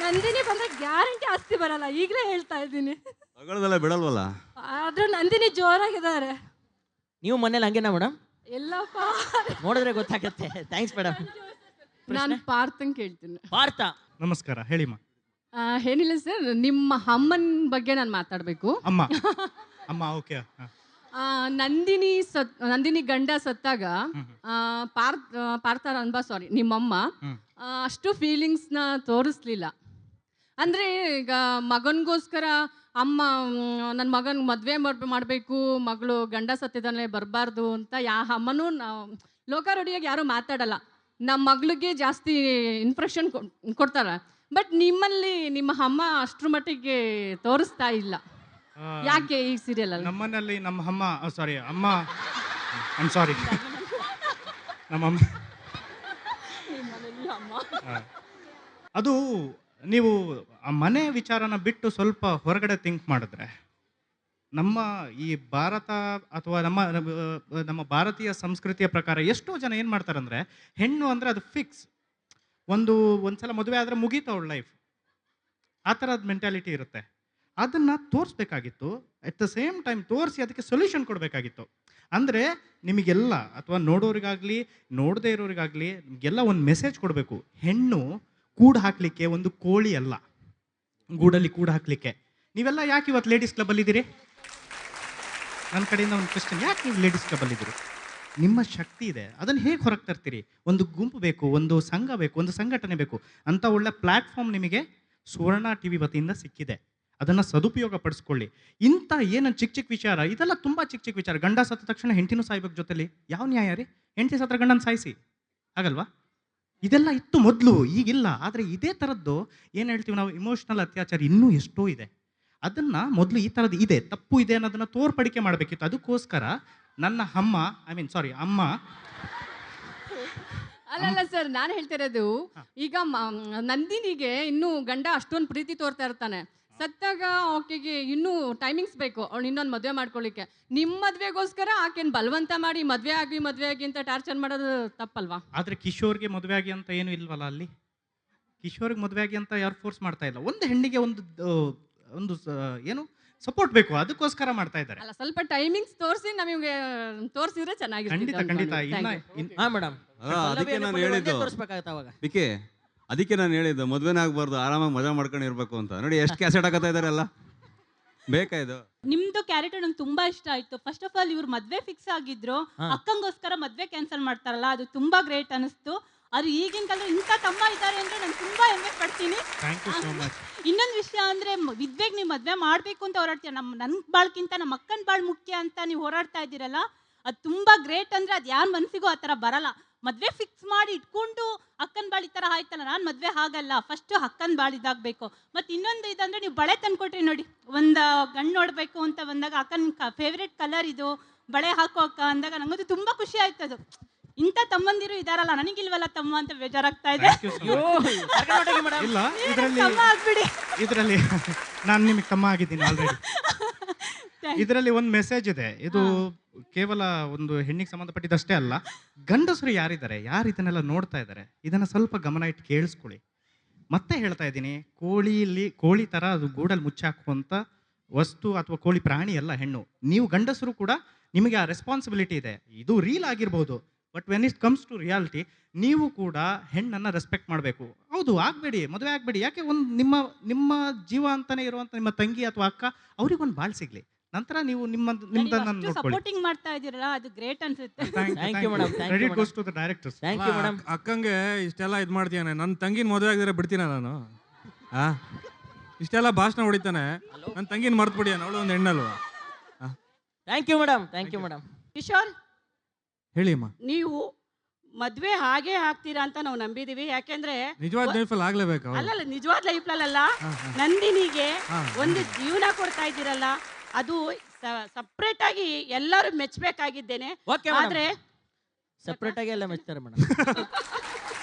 S17: ನಂದಿನಿ ಬಂದ್ರೆ ಗ್ಯಾರಂಟಿ ಆಸ್ತಿ ಬರಲ್ಲ, ಈಗಲೇ ಹೇಳ್ತಾ ಇದ್ದೀನಿ.
S6: ತಗೊಳ್ಳೋದೆಲ್ಲ ಬಿಡಲ್ವಲ್ಲ.
S17: ಆದ್ರೂ ನಂದಿನಿ ಜೋರಾಗಿದ್ದಾರೆ.
S1: ನೀವು ಮನೇಲಿ ಹಂಗೇನಾ ಮೇಡಮ್?
S17: ಎಲ್ಲಪ್ಪ
S1: ನೋಡಿದ್ರೆ ಗೊತ್ತಾಗತ್ತೆ. Thanks madam.
S20: ನಾನು ಪಾರ್ಥಂಗ್ ಕೇಳ್ತೀನಿ.
S1: ಪಾರ್ಥ
S4: ನಮಸ್ಕಾರ, ಹೇಳಿಮ್ಮ.
S21: ಏನಿಲ್ಲ ಸರ್, ನಿಮ್ಮ ಅಮ್ಮನ ಬಗ್ಗೆ ನಾನು ಮಾತಾಡಬೇಕು.
S4: ಅಮ್ಮ ಅಮ್ಮ ಓಕೆ.
S21: ನಂದಿನಿ ಗಂಡ ಸತ್ತಾಗ ಪಾರ್ಥರ ಸಾರಿ ನಿಮ್ಮಮ್ಮ ಅಷ್ಟು ಫೀಲಿಂಗ್ಸ್ನ ತೋರಿಸ್ಲಿಲ್ಲ. ಅಂದರೆ ಈಗ ಮಗನಿಗೋಸ್ಕರ ಅಮ್ಮ ನನ್ನ ಮಗನ ಮದುವೆ ಮಾಡಬೇಕು, ಮಗಳು ಗಂಡ ಸತ್ತಿದ್ದಾನೆ ಬರಬಾರ್ದು ಅಂತ ಅಮ್ಮನೂ ಲೋಕಾರೂಢಿಯಾಗಿ ಯಾರೂ ಮಾತಾಡಲ್ಲ. ನಮ್ಮ ಮಗಳಿಗೆ ಜಾಸ್ತಿ ಇಂಪ್ರೆಷನ್ ಕೊಡ್ತಾರೆ. ಬಟ್ ನಿಮ್ಮಲ್ಲಿ ನಿಮ್ಮ ಅಮ್ಮ ಅಷ್ಟ್ರ ಮಟ್ಟಿಗೆ ತೋರಿಸ್ತಾ ಇಲ್ಲ. ಯಾಕೆ ಈ ಸೀರಿಯಲ್ ಅಲ್ಲಿ?
S4: ನಮ್ಮನಲ್ಲಿ ನಮ್ಮ ಅಮ್ಮ ಸಾರಿ ಅಮ್ಮ ಸಾರಿ ನಮ್ಮಮ್ಮ ಅದು ನೀವು ಆ ಮನೆ ವಿಚಾರನ ಬಿಟ್ಟು ಸ್ವಲ್ಪ ಹೊರಗಡೆ ಥಿಂಕ್ ಮಾಡಿದ್ರೆ ನಮ್ಮ ಈ ಭಾರತ ಅಥವಾ ನಮ್ಮ ಭಾರತೀಯ ಸಂಸ್ಕೃತಿಯ ಪ್ರಕಾರ ಎಷ್ಟೋ ಜನ ಏನು ಮಾಡ್ತಾರೆ ಅಂದರೆ, ಹೆಣ್ಣು ಅಂದರೆ ಅದು ಫಿಕ್ಸ್, ಒಂದ್ಸಲ ಮದುವೆ ಆದರೆ ಮುಗೀತು ಅವಳ ಲೈಫ್, ಆ ಥರದ ಮೆಂಟಾಲಿಟಿ ಇರುತ್ತೆ. ಅದನ್ನು ತೋರಿಸ್ಬೇಕಾಗಿತ್ತು. ಅಟ್ ದ ಸೇಮ್ ಟೈಮ್ ತೋರಿಸಿ ಅದಕ್ಕೆ ಸೊಲ್ಯೂಷನ್ ಕೊಡಬೇಕಾಗಿತ್ತು. ಅಂದರೆ ನಿಮಗೆಲ್ಲ ಅಥವಾ ನೋಡೋರಿಗಾಗಲಿ ನೋಡದೇ ಇರೋರಿಗಾಗಲಿ ನಿಮಗೆಲ್ಲ ಒಂದು ಮೆಸೇಜ್ ಕೊಡಬೇಕು. ಹೆಣ್ಣು ಕೂಡು ಹಾಕಲಿಕ್ಕೆ ಒಂದು ಕೋಳಿ ಅಲ್ಲ, ಗೂಡಲ್ಲಿ ಕೂಡು ಹಾಕಲಿಕ್ಕೆ. ನೀವೆಲ್ಲ ಯಾಕೆ ಇವತ್ತು ಲೇಡೀಸ್ ಕ್ಲಬ್ಬಲ್ಲಿದ್ದೀರಿ? ನನ್ನ ಕಡೆಯಿಂದ ಒಂದು ಕ್ವೆಶ್ಚನ್, ಯಾಕೆ ನೀವು ಲೇಡೀಸ್ ಕ್ಲಬ್ಬಲ್ಲಿದ್ದೀರಿ? ನಿಮ್ಮ ಶಕ್ತಿ ಇದೆ, ಅದನ್ನು ಹೇಗೆ ಹೊರಗೆ ತರ್ತೀರಿ? ಒಂದು ಗುಂಪು ಬೇಕು, ಒಂದು ಸಂಘ ಬೇಕು, ಒಂದು ಸಂಘಟನೆ ಬೇಕು. ಅಂಥ ಒಳ್ಳೆ ಪ್ಲ್ಯಾಟ್ಫಾರ್ಮ್ ನಿಮಗೆ ಸುವರ್ಣ TV ವತಿಯಿಂದ ಸಿಕ್ಕಿದೆ. ಅದನ್ನು ಸದುಪಯೋಗ ಪಡಿಸ್ಕೊಳ್ಳಿ. ಇಂಥ ಏನನ್ನು ಚಿಕ್ಕ ಚಿಕ್ಕ ವಿಚಾರ, ಇದೆಲ್ಲ ತುಂಬ ಚಿಕ್ಕ ಚಿಕ್ಕ ವಿಚಾರ. ಗಂಡ ಸತ್ತ ತಕ್ಷಣ ಹೆಂಡತಿನೂ ಸಾಯ್ಬೇಕು ಜೊತೆಲಿ, ಯಾವ ನ್ಯಾಯ ರೀ? ಹೆಂಡತಿ ಸತ್ರ ಗಂಡನ ಸಾಯಿಸಿ ಆಗಲ್ವಾ? ಇದೆಲ್ಲ ಇತ್ತು ಮೊದಲು, ಈಗಿಲ್ಲ. ಆದರೆ ಇದೇ ಥರದ್ದು ಏನು ಹೇಳ್ತೀವಿ ನಾವು, ಇಮೋಷ್ನಲ್ ಅತ್ಯಾಚಾರ ಇನ್ನೂ ಎಷ್ಟೋ ಇದೆ. ಅದನ್ನು ಮೊದಲು ಈ ಥರದ್ದು ಇದೆ, ತಪ್ಪು ಇದೆ ಅನ್ನೋದನ್ನು ತೋರ್ಪಡಿಕೆ ಮಾಡಬೇಕಿತ್ತು. ಅದಕ್ಕೋಸ್ಕರ ನನ್ನ ಅಮ್ಮ ಅಮ್ಮ
S21: ಅಲ್ಲಲ್ಲ ಸರ್, ನಾನು ಹೇಳ್ತಿರೋದು ಈಗ ನಂದಿನಿಗೆ ಇನ್ನೂ ಗಂಡ ಅಷ್ಟೊಂದು ಪ್ರೀತಿ ತೋರ್ತಾ ಇರ್ತಾನೆ. ಸತ್ತಾಗ ಆಕೆಗೆ ಇನ್ನೂ ಟೈಮಿಂಗ್ಸ್ ಬೇಕು ಅವ್ಳು ಇನ್ನೊಂದು ಮದುವೆ ಮಾಡ್ಕೊಳ್ಳಿಕ್ಕೆ. ನಿಮ್ಮ ಮದುವೆಗೋಸ್ಕರ ಆಕೆನ ಬಲವಂತ ಮಾಡಿ ಮದುವೆ ಆಗಿ ಅಂತ ಟಾರ್ಚರ್ ಮಾಡೋದು ತಪ್ಪಲ್ವಾ?
S4: ಆದರೆ ಕಿಶೋರ್ಗೆ ಮದುವೆ ಆಗಿ ಅಂತ ಏನು ಇಲ್ವಲ್ಲ ಅಲ್ಲಿ. ಕಿಶೋರ್ಗೆ ಮದುವೆ ಆಗಿ ಅಂತ ಯಾರು ಫೋರ್ಸ್ ಮಾಡ್ತಾ ಇಲ್ಲ. ಒಂದು ಹೆಣ್ಣಿಗೆ ಒಂದು ಏನು ಸಪೋರ್ಟ್ ಬೇಕು, ಅದಕ್ಕೋಸ್ಕರ ಮಾಡ್ತಾ ಇದ್ದಾರೆ.
S21: ಅಲ್ಲ, ಸ್ವಲ್ಪ ಟೈಮಿಂಗ್ಸ್ ತೋರಿಸಿ ನಮಗೆ ತೋರಿಸಿದ್ರೆ ಚೆನ್ನಾಗಿರುತ್ತೆ.
S4: ಖಂಡಿತ.
S6: ಅದಕ್ಕೆ ನಾನು ಹೇಳಿದ್ದು ಬಿಕೆ, ಅದಕ್ಕೆ ನಾನು ಹೇಳಿದ್ದು ಮದುವೆನೇ ಆಗ್ಬಾರ್ದು, ಆರಾಮಾಗಿ ಮಜಾ ಮಾಡ್ಕೊಂಡು ಇರ್ಬೇಕು ಅಂತ. ನೋಡಿ ಎಷ್ಟು ಕ್ಯಾಸೆಟ್ ಹಾಕತ್ತಾ ಇದಾರೆಲ್ಲ, ಬೇಕಾ ಇದು?
S22: ನಿಮ್ದು ಕ್ಯಾರೆಕ್ಟರ್ ನಂಗೆ ತುಂಬಾ ಇಷ್ಟ ಆಯ್ತು. ಫಸ್ಟ್ ಆಫ್ ಆಲ್ ಇವ್ರು ಮದ್ವೆ ಫಿಕ್ಸ್ ಆಗಿದ್ರು, ಅಕ್ಕಂಗೋಸ್ಕರ ಮದ್ವೆ ಕ್ಯಾನ್ಸಲ್ ಮಾಡ್ತಾರಲ್ಲ, ಅದು ತುಂಬಾ ಗ್ರೇಟ್ ಅನಿಸ್ತು. ಅದು ಈಗಿನ ಕಾಲದಲ್ಲಿ ಇಂಥ ತಮ್ಮ ಇದ್ದಾರೆ ಅಂದ್ರೆ ನಾನು ತುಂಬಾ ಹೆಮ್ಮೆ ಪಡ್ತೀನಿ. ಇನ್ನೊಂದು ವಿಷಯ ಅಂದ್ರೆ ವಿದ್ವೆಗೆ ನೀವು ಮದ್ವೆ ಮಾಡ್ಬೇಕು ಅಂತ ಹೋರಾಡ್ತೀರ. ನನ್ನ ಬಾಳ್ಕಿಂತ ನಮ್ಮ ಅಕ್ಕನ ಬಾಳ್ ಮುಖ್ಯ ಅಂತ ನೀವು ಹೋರಾಡ್ತಾ ಇದ್ದೀರಲ್ಲ, ಅದು ತುಂಬಾ ಗ್ರೇಟ್. ಅಂದ್ರೆ ಅದು ಯಾರ ಮನಸ್ಸಿಗೂ ಆ ಥರ ಬರಲ್ಲ. ಮದ್ವೆ ಫಿಕ್ಸ್ ಮಾಡಿ ಇಟ್ಕೊಂಡು ಅಕ್ಕನ ಬಾಳ್ ಈ ಥರ ಆಯ್ತಲ್ಲ, ನಾನು ಮದ್ವೆ ಹಾಗಲ್ಲ, ಫಸ್ಟ್ ಅಕ್ಕನ ಬಾಳ್ ಇದಾಗಬೇಕು. ಮತ್ತು ಇನ್ನೊಂದು ಇದಂದ್ರೆ ನೀವು ಬಳೆ ತಂದ್ಕೊಟ್ರಿ ನೋಡಿ, ಒಂದು ಗಂಡು ನೋಡಬೇಕು ಅಂತ ಬಂದಾಗ ಅಕ್ಕನ ಫೇವ್ರೇಟ್ ಕಲರ್ ಇದು ಬಳೆ ಹಾಕೋ ಅಕ್ಕ ಅಂದಾಗ ನಂಗದು ತುಂಬಾ ಖುಷಿ ಆಯ್ತದು. ಇಂಥ ತಮ್ಮಂದಿರು ಇದಾರಲ್ಲ, ನನಗಿಲ್ವಲ್ಲ ತಮ್ಮ ಅಂತ ಬೇಜಾರಾಗ್ತಾ ಇದೆ.
S4: ಇದರಲ್ಲಿ ನಾನು ನಿಮಗೆ ತಮ್ಮ ಆಗಿದ್ದೀನಿ ಆಲ್ರೆಡಿ. ಇದರಲ್ಲಿ ಒಂದು ಮೆಸೇಜ್ ಇದೆ. ಇದು ಕೇವಲ ಒಂದು ಹೆಣ್ಣಿಗೆ ಸಂಬಂಧಪಟ್ಟಿದ್ದಷ್ಟೇ ಅಲ್ಲ, ಗಂಡಸರು ಯಾರಿದ್ದಾರೆ, ಯಾರು ಇದನ್ನೆಲ್ಲ ನೋಡ್ತಾ ಇದ್ದಾರೆ, ಇದನ್ನು ಸ್ವಲ್ಪ ಗಮನ ಇಟ್ಟು ಕೇಳಿಸ್ಕೊಳ್ಳಿ. ಮತ್ತೆ ಹೇಳ್ತಾ ಇದ್ದೀನಿ, ಕೋಳಿ ಥರ ಅದು ಗೂಡಲ್ಲಿ ಮುಚ್ಚಾಕುವಂಥ ವಸ್ತು ಅಥವಾ ಕೋಳಿ ಪ್ರಾಣಿ ಅಲ್ಲ ಹೆಣ್ಣು. ನೀವು ಗಂಡಸರು ಕೂಡ ನಿಮಗೆ ಆ ರೆಸ್ಪಾನ್ಸಿಬಿಲಿಟಿ ಇದೆ. ಇದು ರೀಲ್ ಆಗಿರ್ಬೋದು, but when it comes to reality ನೀವು ಕೂಡ ಹೆಣ್ಣನ್ನು ರೆಸ್ಪೆಕ್ಟ್ ಮಾಡಬೇಕು. ಹೌದು, ಆಗಬೇಡಿ, ಮದುವೆ ಆಗಬೇಡಿ. ಯಾಕೆ ಒಂದು ನಿಮ್ಮ ಜೀವ ಅಂತಲೇ ಇರುವಂಥ ನಿಮ್ಮ ತಂಗಿ ಅಥವಾ ಅಕ್ಕ ಅವ್ರಿಗೊಂದು ಬಾಳ್ ಸಿಗಲಿ, ನಂತರ ನೀವು ನಿಮ್ಮದನ್ನು
S22: ಸಪೋರ್ಟಿಂಗ್ ಮಾಡ್ತಾ ಇದ್ದೀರಲ್ಲ, ಅದು ಗ್ರೇಟ್ ಅನ್ಸುತ್ತೆ.
S4: Credit goes to the directors.
S2: ಅಕ್ಕಂಗೆ ಇಷ್ಟೆಲ್ಲ ಇದು ಮಾಡ್ತೀಯಾನೆ, ನನ್ನ ತಂಗಿನ ಮದುವೆ ಆಗಿದ್ರೆ ಬಿಡ್ತೀನ ನಾನು? ಇಷ್ಟೆಲ್ಲ ಭಾಷಣ ಹೊಡಿತಾನೆ, ನನ್ನ ತಂಗಿನ ಮರ್ತು ಬಿಡಿ, ಅವಳು ಒಂದು ಹೆಣ್ಣಲ್ವಾ?
S1: Thank you madam.
S16: ಕಿಶೋರ್,
S2: ಹೇಳಿ ಅಮ್ಮ.
S16: ನೀವು ಮದ್ವೆ ಹಾಗೆ ಆಗ್ತೀರಾ ಅಂತ ನಾವು ನಂಬಿದೀವಿ. ಯಾಕೆಂದ್ರೆ
S2: ನಿಜವಾದ ಲೈಫಲ್ಲಿ ಆಗ್ಲೇಬೇಕು.
S16: ಅಲ್ಲಲ್ಲ, ನಿಜವಾದ ಲೈಫ್ಲಲ್ಲ, ನಂದಿನಿಗೆ ಒಂದು ಜೀವನ ಕೊಡ್ತಾ ಇದ್ದೀರಲ್ಲ, ಅದು ಸಪ್ರೇಟ್ ಆಗಿ ಎಲ್ಲರೂ ಮೆಚ್ಚಬೇಕಾಗಿದ್ದೇನೆ. ಆದ್ರೆ
S1: ಸಪ್ರೇಟ್ ಆಗಿ ಎಲ್ಲ ಮೆಚ್ತಾರೆ ಮೇಡಮ್.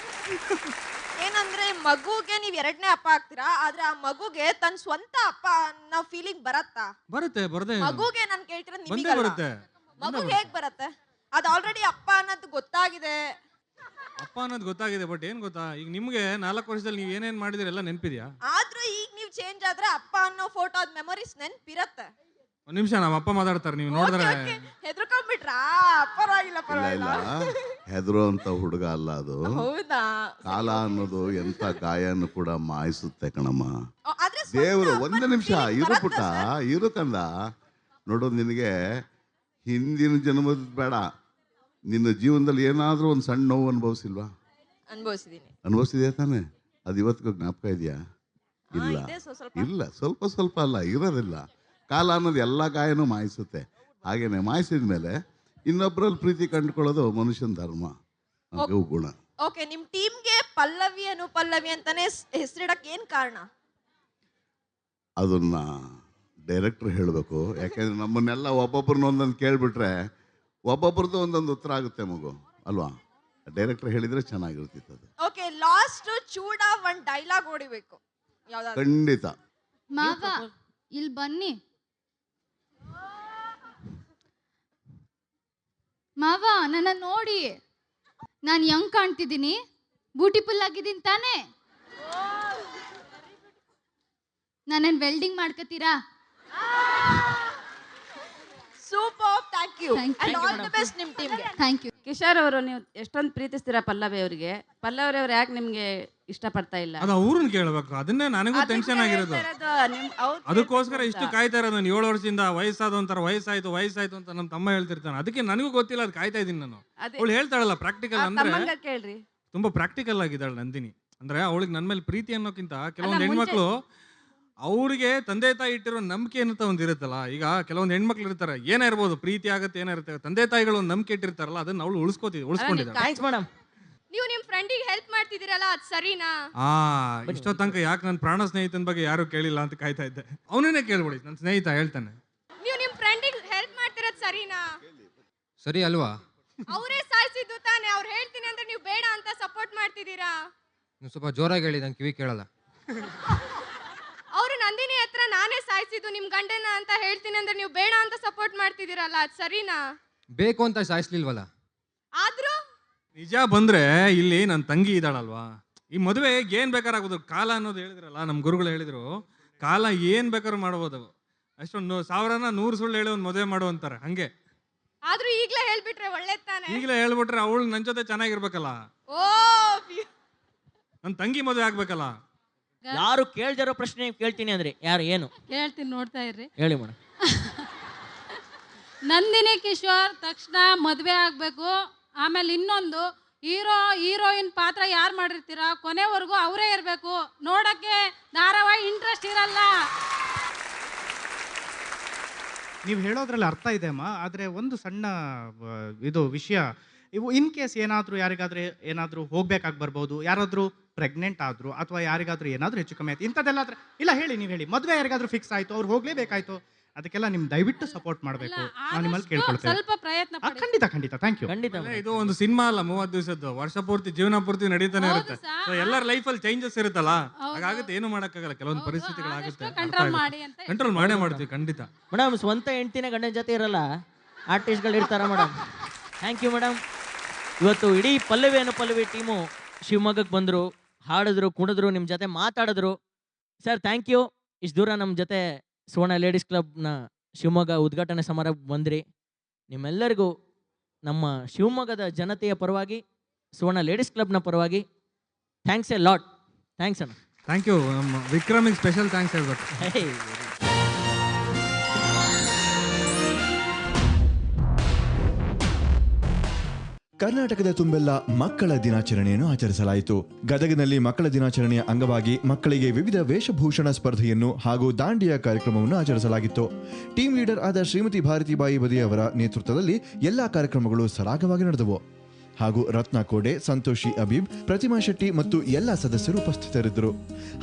S23: ಏನಂದ್ರೆ ಮಗುಗೆ ನೀವ್ ಎರಡನೇ ಅಪ್ಪ ಆಗ್ತೀರಾ, ಆದ್ರೆ ಆ ಮಗುಗೆ ತನ್ನ ಸ್ವಂತ ಅಪ್ಪ ಅನ್ನೋ ಫೀಲಿಂಗ್ ಬರತ್ತಾ?
S2: ಬರುತ್ತೆ.
S23: ಮಗುಗೆ ನಾನು ಕೇಳ್ತಿರೋದು ನಿಮಗೆ, ಮಗುಗೆ ಹೇಗ್ ಬರುತ್ತೆ? ಅದು ಆಲ್ರೆಡಿ ಅಪ್ಪ ಅನ್ನೋದು ಗೊತ್ತಾಗಿದೆ.
S2: ಬಟ್ ಏನ್ ಗೊತ್ತಾ, ಈಗ ನಿಮ್ಗೆ 4 ವರ್ಷದಲ್ಲಿ ನೀವು ಏನೇನ್ ಮಾಡಿದಿರಿ ಎಲ್ಲ ನೆನಪಿದ್ಯಾ?
S23: ಆದ್ರೂ ಈಗ ನೀವು ಚೇಂಜ್ ಆದ್ರೆ ಅಪ್ಪ ಅನ್ನೋ ಫೋಟೋ ಅದ್ ಮೆಮೊರೀಸ್ ನೆನಪಿರತ್ತೆ.
S2: ಒಂದ್ ನಿಮಿಷ, ನಮ್ಮ ಅಪ್ಪ ಮಾತಾಡ್ತಾರೆ, ನೀವು ನೋಡಿದ್ರೆ
S23: ಹೆದರ್ಕೊಂಡ್ಬಿಟ್ರಾ? ಪರವಾಗಿಲ್ಲ.
S8: ಹೆದರುವಂಥ ಹುಡುಗ ಅಲ್ಲ ಅದು.
S23: ಹೌದಾ?
S8: ಕಾಲ ಅನ್ನೋದು ಎಂಥ ಗಾಯನ ಕೂಡ ಮಾಯಿಸುತ್ತೆ ಕಣಮ್ಮ.
S23: ಆದ್ರೆ
S8: ದೇವರು ಒಂದು ನಿಮಿಷ ಇರು ಪುಟ್ಟ, ಇರು ಕಂದ. ನೋಡು, ನಿನಗೆ ಹಿಂದಿನ ಜನ್ಮದ ಬೇಡ, ನಿನ್ನ ಜೀವನದಲ್ಲಿ ಏನಾದರೂ ಒಂದು ಸಣ್ಣ ನೋವು ಅನುಭವಿಸಿಲ್ವಾ?
S23: ಅನುಭವಿಸಿದ್ದೀನಿ.
S8: ಅನುಭವಿಸಿದ್ಯಾ ತಾನೆ? ಅದು ಇವತ್ತಿಗೂ ಜ್ಞಾಪಕ ಇದೆಯಾ? ಇಲ್ಲ ಇಲ್ಲ, ಸ್ವಲ್ಪ ಸ್ವಲ್ಪ ಅಲ್ಲ, ಇರೋದಿಲ್ಲ. ಕಾಲ ಅನ್ನೋದು ಎಲ್ಲ ಗಾಯನೂ ಮಾಯಿಸುತ್ತೆ. ಹಾಗೇನೆ ಮಾಯಿಸಿದ ಮೇಲೆ ಇನ್ನೊಬ್ಬರಲ್ಲಿ ಪ್ರೀತಿ ಕಂಡುಕೊಳ್ಳೋದು ಮನುಷ್ಯನ ಧರ್ಮ, ಅದು ಗುಣ.
S23: ಓಕೆ, ನಿಮ್ ಟೀಮ್ಗೆ ಪಲ್ಲವಿ ಅನುಪಲ್ಲವಿ ಅಂತಾನೆ ಹೆಸರಿಡಕ್ಕೆ ಏನ್ ಕಾರಣ?
S8: ಅದನ್ನ ಡೈರೆಕ್ಟರ್ ಹೇಳಬೇಕು. ಯಾಕೆಂದ್ರೆ ನಮ್ಮನ್ನೆಲ್ಲ ಒಬ್ಬೊಬ್ಬರನ್ನ ಒಂದೊಂದು ಕೇಳಿಬಿಟ್ರೆ ಒಬ್ಬೊಬ್ರದ್ದು ಒಂದೊಂದು ಉತ್ತರ ಆಗುತ್ತೆ ಮಗು, ಅಲ್ವಾ? ಡೈರೆಕ್ಟರ್ ಹೇಳಿದ್ರೆ ಚೆನ್ನಾಗಿರ್ತಿತ್ತು ಅದು.
S23: ಓಕೆ, ಲಾಸ್ಟ್ ಚೂಡ ಒಂದ್ ಡೈಲಾಗ್ ಹೊಡಿಬೇಕು. ಯಾವ್ದಾದ್ರು?
S8: ಖಂಡಿತ.
S3: ಮಾವ ಇಲ್ಲಿ ಬನ್ನಿ. ಮಾವ ನನ್ನ ನೋಡಿ, ನಾನು ಹೆಂಗ್ ಕಾಣ್ತಿದ್ದೀನಿ? ಬ್ಯೂಟಿಫುಲ್ ಆಗಿದ್ದೀನಿ ತಾನೇ? ನನ್ನನ್ನು ವೆಲ್ಡಿಂಗ್ ಮಾಡ್ಕೋತೀರಾ?
S23: Super, thank you and all the best ನಿಮ್ ಟೀಮ್ಗೆ.
S3: Thank you.
S5: ಕಿಶೋರ್ ಅವರು, ನೀವು ಎಷ್ಟೊಂದು ಪ್ರೀತಿಸ್ತೀರಾ ಪಲ್ಲವಿ ಅವರಿಗೆ, ಪಲ್ಲವಿ ಅವ್ರು ಯಾಕೆ ನಿಮ್ಗೆ ಇಷ್ಟಪಡ್ತಾ ಇಲ್ಲ?
S2: ಅದು ಅವ್ರನ್ನ ಕೇಳಬೇಕು. ಅದನ್ನೇ ನನಗೂ ಟೆನ್ಷನ್ ಆಗಿರೋದು. ಅದಕ್ಕೋಸ್ಕರ ಇಷ್ಟು ಕಾಯ್ತಾ ಇರೋದು ನಾನು 7 ವರ್ಷದಿಂದ. ವಯಸ್ಸಾದ ಒಂಥರ ವಯಸ್ಸಾಯ್ತು ಅಂತ ನಮ್ಮ ತಮ್ಮ ಹೇಳ್ತಿರ್ತಾನೆ. ಅದಕ್ಕೆ ನನಗೂ ಗೊತ್ತಿಲ್ಲ, ಅದು ಕಾಯ್ತಾ ಇದ್ದೀನಿ ನಾನು. ಅವಳು ಹೇಳ್ತಾಳಲ್ಲ ಪ್ರಾಕ್ಟಿಕಲ್ ಅಂದ್ರೆ,
S5: ಕೇಳ್ರಿ,
S2: ತುಂಬಾ ಪ್ರಾಕ್ಟಿಕಲ್ ಆಗಿದ್ದಾಳೆ ನಂದಿನಿ. ಅಂದ್ರೆ ಅವಳಿಗೆ ನನ್ನ ಮೇಲೆ ಪ್ರೀತಿ ಅನ್ನೋಕ್ಕಿಂತ ಕೆಲವೊಂದು ಹೆಣ್ಮಕ್ಳು ಅವ್ರಿಗೆ ತಂದೆ ತಾಯಿ ಇಟ್ಟಿರೋ ನಂಬಿಕೆ ಅನ್ನೋ ಒಂದು ಇರುತ್ತಲ್ಲ. ಈಗ ಕೆಲವೊಂದು ಹೆಣ್ಮಕ್ಳು ಇರ್ತಾರೆ, ಏನೇ ಇರ್ಬೋದು, ಪ್ರೀತಿ ಆಗತ್ತೆ ಏನಿರುತ್ತೆ, ತಂದೆ ತಾಯಿಗಳು ಒಂದು ನಂಬಿಕೆ ಇಟ್ಟಿರ್ತಾರಲ್ಲ, ಅದನ್ನ ಅವಳು ಉಳಿಸ್ಕೊಂಡಿದ್ದಾಳೆ.
S1: Thanks madam.
S20: ನೀವು ನಿಮ್ಮ ಫ್ರೆಂಡಿಗೆ ಹೆಲ್ಪ್ ಮಾಡ್ತಿದ್ದೀರಲ್ಲ, ಅದು ಸರಿನಾ?
S2: ಇಷ್ಟೋ ತನಕ ಯಾಕೆ ನನ್ನ ಪ್ರಾಣ ಸ್ನೇಹಿತನ ಬಗ್ಗೆ ಯಾರು ಕೇಳಿಲ್ಲ ಅಂತ ಕಾಯ್ತಾ ಇದ್ದೆ. ಅವನೇ ಕೇಳ್ಬಿಡಿ, ನನ್ನ ಸ್ನೇಹಿತ ಹೇಳ್ತಾನೆ.
S20: ನೀವು ನಿಮ್ಮ ಫ್ರೆಂಡಿಗೆ ಹೆಲ್ಪ್ ಮಾಡ್ತಿರೋದು ಸರಿನಾ?
S7: ಸರಿ ಅಲ್ವಾ?
S20: ಅವರೇ ಸಾಯಿಸಿದ್ದು ತಾನೆ. ಅವ್ರು ಹೇಳ್ತೀನಿ ಅಂದ್ರೆ ನೀವು ಬೇಡ ಅಂತ ಸಪೋರ್ಟ್ ಮಾಡ್ತಿದ್ದೀರಾ?
S7: ನೀವು ಸ್ವಲ್ಪ ಜೋರಾಗಿ ಹೇಳಿ, ನಂಗೆ ಕಿವಿ ಕೇಳಲ್ಲ.
S20: ಅವರು ನಂದಿನಿ ಹತ್ರ ನಾನೇ ಸಾಯಿಸಿದ್ದು ನಿಮ್ ಗಂಡನ ಅಂತ ಹೇಳ್ತೀನಿ ಅಂದ್ರೆ ನೀವು ಬೇಡ ಅಂತ ಸಪೋರ್ಟ್ ಮಾಡ್ತಿದ್ದೀರಲ್ಲ, ಅದು ಸರಿನಾ?
S7: ಬೇಕು ಅಂತ ಸಾಯಿಸ್ಲಿಲ್ವಲ್ಲ?
S20: ಆದ್ರೂ
S2: ನಿಜ ಬಂದ್ರೆ ಇಲ್ಲಿ ನನ್ನ ತಂಗಿ ಇದ್ದಾಳಲ್ವಾ, ಈ ಮದುವೆ ಏನ್ ಬೇಕಾರಾಗೋದು. ಕಾಲ ಅನ್ನೋದು ಹೇಳಿದ್ರಲ್ಲ, ನಮ್ಮ ಗುರುಗಳು ಹೇಳಿದ್ರು, ಕಾಲ ಏನ್ ಬೇಕಾದ್ರೂ ಮಾಡ್ಬೋದು. ಅಷ್ಟೊಂದು 1000 ಸುಳ್ಳು ಹೇಳಿ ಒಂದು ಮದುವೆ ಮಾಡು ಅಂತಾರೆ. ಹಂಗೆ
S20: ಆದ್ರೂ ಈಗ್ಲೇ ಹೇಳ್ಬಿಟ್ರೆ ಒಳ್ಳೇದ್ ತಾನೆ.
S2: ಈಗಲೇ ಹೇಳ್ಬಿಟ್ರೆ ಅವಳು ನನ್ನ ಜೊತೆ ಚೆನ್ನಾಗಿರ್ಬೇಕಲ್ಲ.
S20: ಓ,
S2: ನನ್ನ ತಂಗಿ ಮದುವೆ ಆಗ್ಬೇಕಲ್ಲ.
S1: ಯಾರು ಕೇಳ್ದಿರೋ ಪ್ರಶ್ನೆ ಕೇಳ್ತೀನಿ ಅಂದ್ರೆ ಯಾರು ಏನು
S18: ಹೇಳ್ತೀನಿ, ನೋಡ್ತಾ ಇರ್ರಿ.
S1: ಹೇಳಿ ಮೇಡಮ್.
S18: ನಂದಿನಿ ಕಿಶೋರ್ ತಕ್ಷಣ ಮದುವೆ ಆಗಬೇಕು. ಆಮೇಲೆ ಇನ್ನೊಂದು, ಹೀರೋಯಿನ್ ಪಾತ್ರ ಯಾರು ಮಾಡಿರ್ತೀರಾ ಕೊನೆವರೆಗೂ ಅವರೇ ಇರಬೇಕು. ನೋಡಕ್ಕೆ ಧಾರಾವಾಹಿ ಇಂಟ್ರೆಸ್ಟ್ ಇರಲ್ಲ.
S4: ನೀವು ಹೇಳೋದ್ರಲ್ಲಿ ಅರ್ಥ ಇದೆ ಅಮ್ಮ, ಆದರೆ ಒಂದು ಸಣ್ಣ ಇದು ವಿಷಯ, ಇವು ಇನ್ ಕೇಸ್ ಏನಾದರೂ ಯಾರಿಗಾದ್ರೂ ಏನಾದರೂ ಹೋಗ್ಬೇಕಾಗಿ ಬರ್ಬೋದು, ಯಾರಾದರೂ ಪ್ರೆಗ್ನೆಂಟ್ ಆದರೂ ಅಥವಾ ಯಾರಿಗಾದ್ರೂ ಏನಾದರೂ ಹೆಚ್ಚು ಕಮ್ಮಿ ಆಯ್ತು ಇಂಥದ್ದೆಲ್ಲ ಆದರೆ ಇಲ್ಲ ಹೇಳಿ, ನೀವು ಹೇಳಿ, ಮದುವೆ ಯಾರಿಗಾದ್ರೂ ಫಿಕ್ಸ್ ಆಯಿತು, ಅವ್ರು ಹೋಗಲೇಬೇಕಾಯ್ತು, ಅದಕ್ಕೆಲ್ಲ ನಿಮ್ ದಯವಿಟ್ಟು ಸಪೋರ್ಟ್ ಮಾಡಬೇಕು. ನಾನು ನಿಮ್ಮಲ್ಲಿ ಕೇಳ್ಕೊಳ್ತೇನೆ.
S18: ಸ್ವಲ್ಪ ಪ್ರಯತ್ನ ಪಡಿ.
S4: ಖಂಡಿತ ಥ್ಯಾಂಕ್ ಯು.
S2: ಇದು ಒಂದು ಸಿನಿಮಾ ಅಲ್ಲ, 30 ದಿವಸದ್ದು, ವರ್ಷ ಪೂರ್ತಿ ಜೀವನ ಪೂರ್ತಿ ನಡೀತಾನೆ ಇರುತ್ತೆ. ಸೊ ಎಲ್ಲರ ಲೈಫಲ್ಲಿ ಚೇಂಜಸ್ ಇರುತ್ತಲ್ಲ, ಹಾಗಾಗುತ್ತೆ, ಏನು ಮಾಡೋಕ್ಕಾಗಲ್ಲ. ಕೆಲವೊಂದು ಪರಿಸ್ಥಿತಿಗಳಾಗುತ್ತೆ, ಕಂಟ್ರೋಲ್ ಮಾಡೇ ಮಾಡ್ತೀವಿ ಖಂಡಿತ.
S1: ಮೇಡಮ್, ಸ್ವಂತ ಹೆಂಡ್ತಿನ ಗಂಡನ ಜೊತೆ ಇರಲ್ಲ, ಆರ್ಟಿಸ್ಟ್ಗಳು ಇರ್ತಾರ ಮೇಡಮ್. Thank you madam. ಇವತ್ತು ಇಡೀ ಪಲ್ಲವಿ ಟೀಮು ಶಿವಮೊಗ್ಗಕ್ಕೆ ಬಂದರು, ಹಾಡಿದ್ರು, ಕುಣಿದ್ರು, ನಿಮ್ಮ ಜೊತೆ ಮಾತಾಡಿದ್ರು. Sir thank you. ಇಷ್ಟು ದೂರ ನಮ್ಮ ಜೊತೆ ಸುವರ್ಣ ಲೇಡೀಸ್ ಕ್ಲಬ್ನ ಶಿವಮೊಗ್ಗ ಉದ್ಘಾಟನೆ ಸಮಾರಂಭ ಬಂದ್ರಿ. ನಿಮ್ಮೆಲ್ಲರಿಗೂ ನಮ್ಮ ಶಿವಮೊಗ್ಗದ ಜನತೆಯ ಪರವಾಗಿ, ಸುವರ್ಣ ಲೇಡೀಸ್ ಕ್ಲಬ್ನ ಪರವಾಗಿ ಥ್ಯಾಂಕ್ಸ್ ಎ ಲಾಟ್. ಥ್ಯಾಂಕ್ಸ್ ಅಣ್ಣ.
S2: Thank you. ನಮ್ಮ ವಿಕ್ರಮಿಗೆ ಸ್ಪೆಷಲ್ ಥ್ಯಾಂಕ್ಸ್ ಹೇಳ್ಬೇಕು.
S9: ಕರ್ನಾಟಕದ ತುಂಬೆಲ್ಲ ಮಕ್ಕಳ ದಿನಾಚರಣೆಯನ್ನು ಆಚರಿಸಲಾಯಿತು. ಗದಗಿನಲ್ಲಿ ಮಕ್ಕಳ ದಿನಾಚರಣೆಯ ಅಂಗವಾಗಿ ಮಕ್ಕಳಿಗೆ ವಿವಿಧ ವೇಷಭೂಷಣ ಸ್ಪರ್ಧೆಯನ್ನು ಹಾಗೂ ದಾಂಡಿಯಾ ಕಾರ್ಯಕ್ರಮವನ್ನು ಆಚರಿಸಲಾಗಿತ್ತು. ಟೀಮ್ ಲೀಡರ್ ಆದ ಶ್ರೀಮತಿ ಭಾರತಿಬಾಯಿ ಬದಿ ಅವರ ನೇತೃತ್ವದಲ್ಲಿ ಎಲ್ಲಾ ಕಾರ್ಯಕ್ರಮಗಳು ಸರಾಗವಾಗಿ ನಡೆದವು ಹಾಗೂ ರತ್ನ ಕೋಡೆ, ಸಂತೋಷಿ ಅಬೀಬ್, ಪ್ರತಿಮಾ ಶೆಟ್ಟಿ ಮತ್ತು ಎಲ್ಲ ಸದಸ್ಯರು ಉಪಸ್ಥಿತರಿದ್ದರು.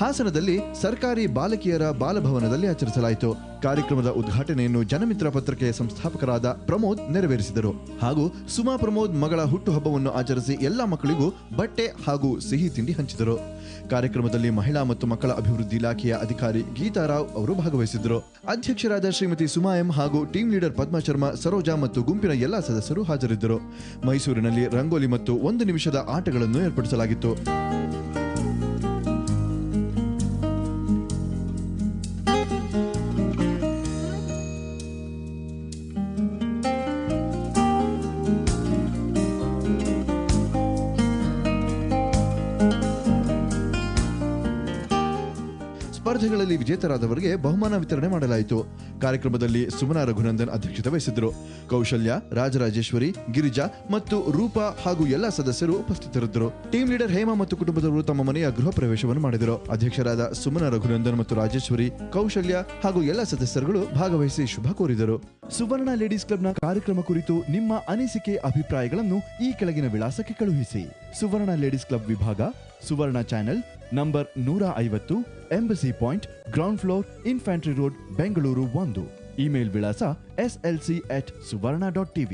S9: ಹಾಸನದಲ್ಲಿ ಸರ್ಕಾರಿ ಬಾಲಕಿಯರ ಬಾಲಭವನದಲ್ಲಿ ಆಚರಿಸಲಾಯಿತು. ಕಾರ್ಯಕ್ರಮದ ಉದ್ಘಾಟನೆಯನ್ನು ಜನಮಿತ್ರ ಪತ್ರಿಕೆಯ ಸಂಸ್ಥಾಪಕರಾದ ಪ್ರಮೋದ್ ನೆರವೇರಿಸಿದರು ಹಾಗೂ ಸುಮಾ ಪ್ರಮೋದ್ ಮಗಳ ಹುಟ್ಟುಹಬ್ಬವನ್ನು ಆಚರಿಸಿ ಎಲ್ಲ ಮಕ್ಕಳಿಗೂ ಬಟ್ಟೆ ಹಾಗೂ ಸಿಹಿ ತಿಂಡಿ ಹಂಚಿದರು. ಕಾರ್ಯಕ್ರಮದಲ್ಲಿ ಮಹಿಳಾ ಮತ್ತು ಮಕ್ಕಳ ಅಭಿವೃದ್ಧಿ ಇಲಾಖೆಯ ಅಧಿಕಾರಿ ಗೀತಾರಾವ್ ಅವರು ಭಾಗವಹಿಸಿದ್ದರು. ಅಧ್ಯಕ್ಷರಾದ ಶ್ರೀಮತಿ ಸುಮಾ ಎಂ ಹಾಗೂ ಟೀಮ್ ಲೀಡರ್ ಪದ್ಮಾ ಶರ್ಮಾ, ಸರೋಜಾ ಮತ್ತು ಗುಂಪಿನ ಎಲ್ಲ ಸದಸ್ಯರು ಹಾಜರಿದ್ದರು. ಮೈಸೂರಿನಲ್ಲಿ ರಂಗೋಲಿ ಮತ್ತು 1 ನಿಮಿಷದ ಆಟಗಳನ್ನು ಏರ್ಪಡಿಸಲಾಗಿತ್ತು. ಸ್ಪರ್ಧೆಗಳಲ್ಲಿ ವಿಜೇತರಾದವರಿಗೆ ಬಹುಮಾನ ವಿತರಣೆ ಮಾಡಲಾಯಿತು. ಕಾರ್ಯಕ್ರಮದಲ್ಲಿ ಸುಮನಾ ರಘುನಂದನ್ ಅಧ್ಯಕ್ಷತೆ ವಹಿಸಿದ್ರು. ಕೌಶಲ್ಯ, ರಾಜರಾಜೇಶ್ವರಿ, ಗಿರಿಜಾ ಮತ್ತು ರೂಪಾ ಹಾಗೂ ಎಲ್ಲಾ ಸದಸ್ಯರು ಉಪಸ್ಥಿತರಿದ್ದರು. ಟೀಮ್ ಲೀಡರ್ ಹೇಮಾ ಮತ್ತು ಕುಟುಂಬದವರು ತಮ್ಮ ಮನೆಯ ಗೃಹ ಪ್ರವೇಶವನ್ನು ಮಾಡಿದರು. ಅಧ್ಯಕ್ಷರಾದ ಸುಮನಾ ರಘುನಂದನ್ ಮತ್ತು ರಾಜೇಶ್ವರಿ, ಕೌಶಲ್ಯ ಹಾಗೂ ಎಲ್ಲ ಸದಸ್ಯರುಗಳು ಭಾಗವಹಿಸಿ ಶುಭ ಕೋರಿದರು. ಸುವರ್ಣ ಲೇಡೀಸ್ ಕ್ಲಬ್ನ ಕಾರ್ಯಕ್ರಮ ಕುರಿತು ನಿಮ್ಮ ಅನಿಸಿಕೆ, ಅಭಿಪ್ರಾಯಗಳನ್ನು ಈ ಕೆಳಗಿನ ವಿಳಾಸಕ್ಕೆ ಕಳುಹಿಸಿ. ಸುವರ್ಣ ಲೇಡೀಸ್ ಕ್ಲಬ್ ವಿಭಾಗ, Suvarna channel, number 150, embassy point, ground floor, infantry road, Bengaluru 1. Email ವಿಳಾಸ slc@suvarna.tv.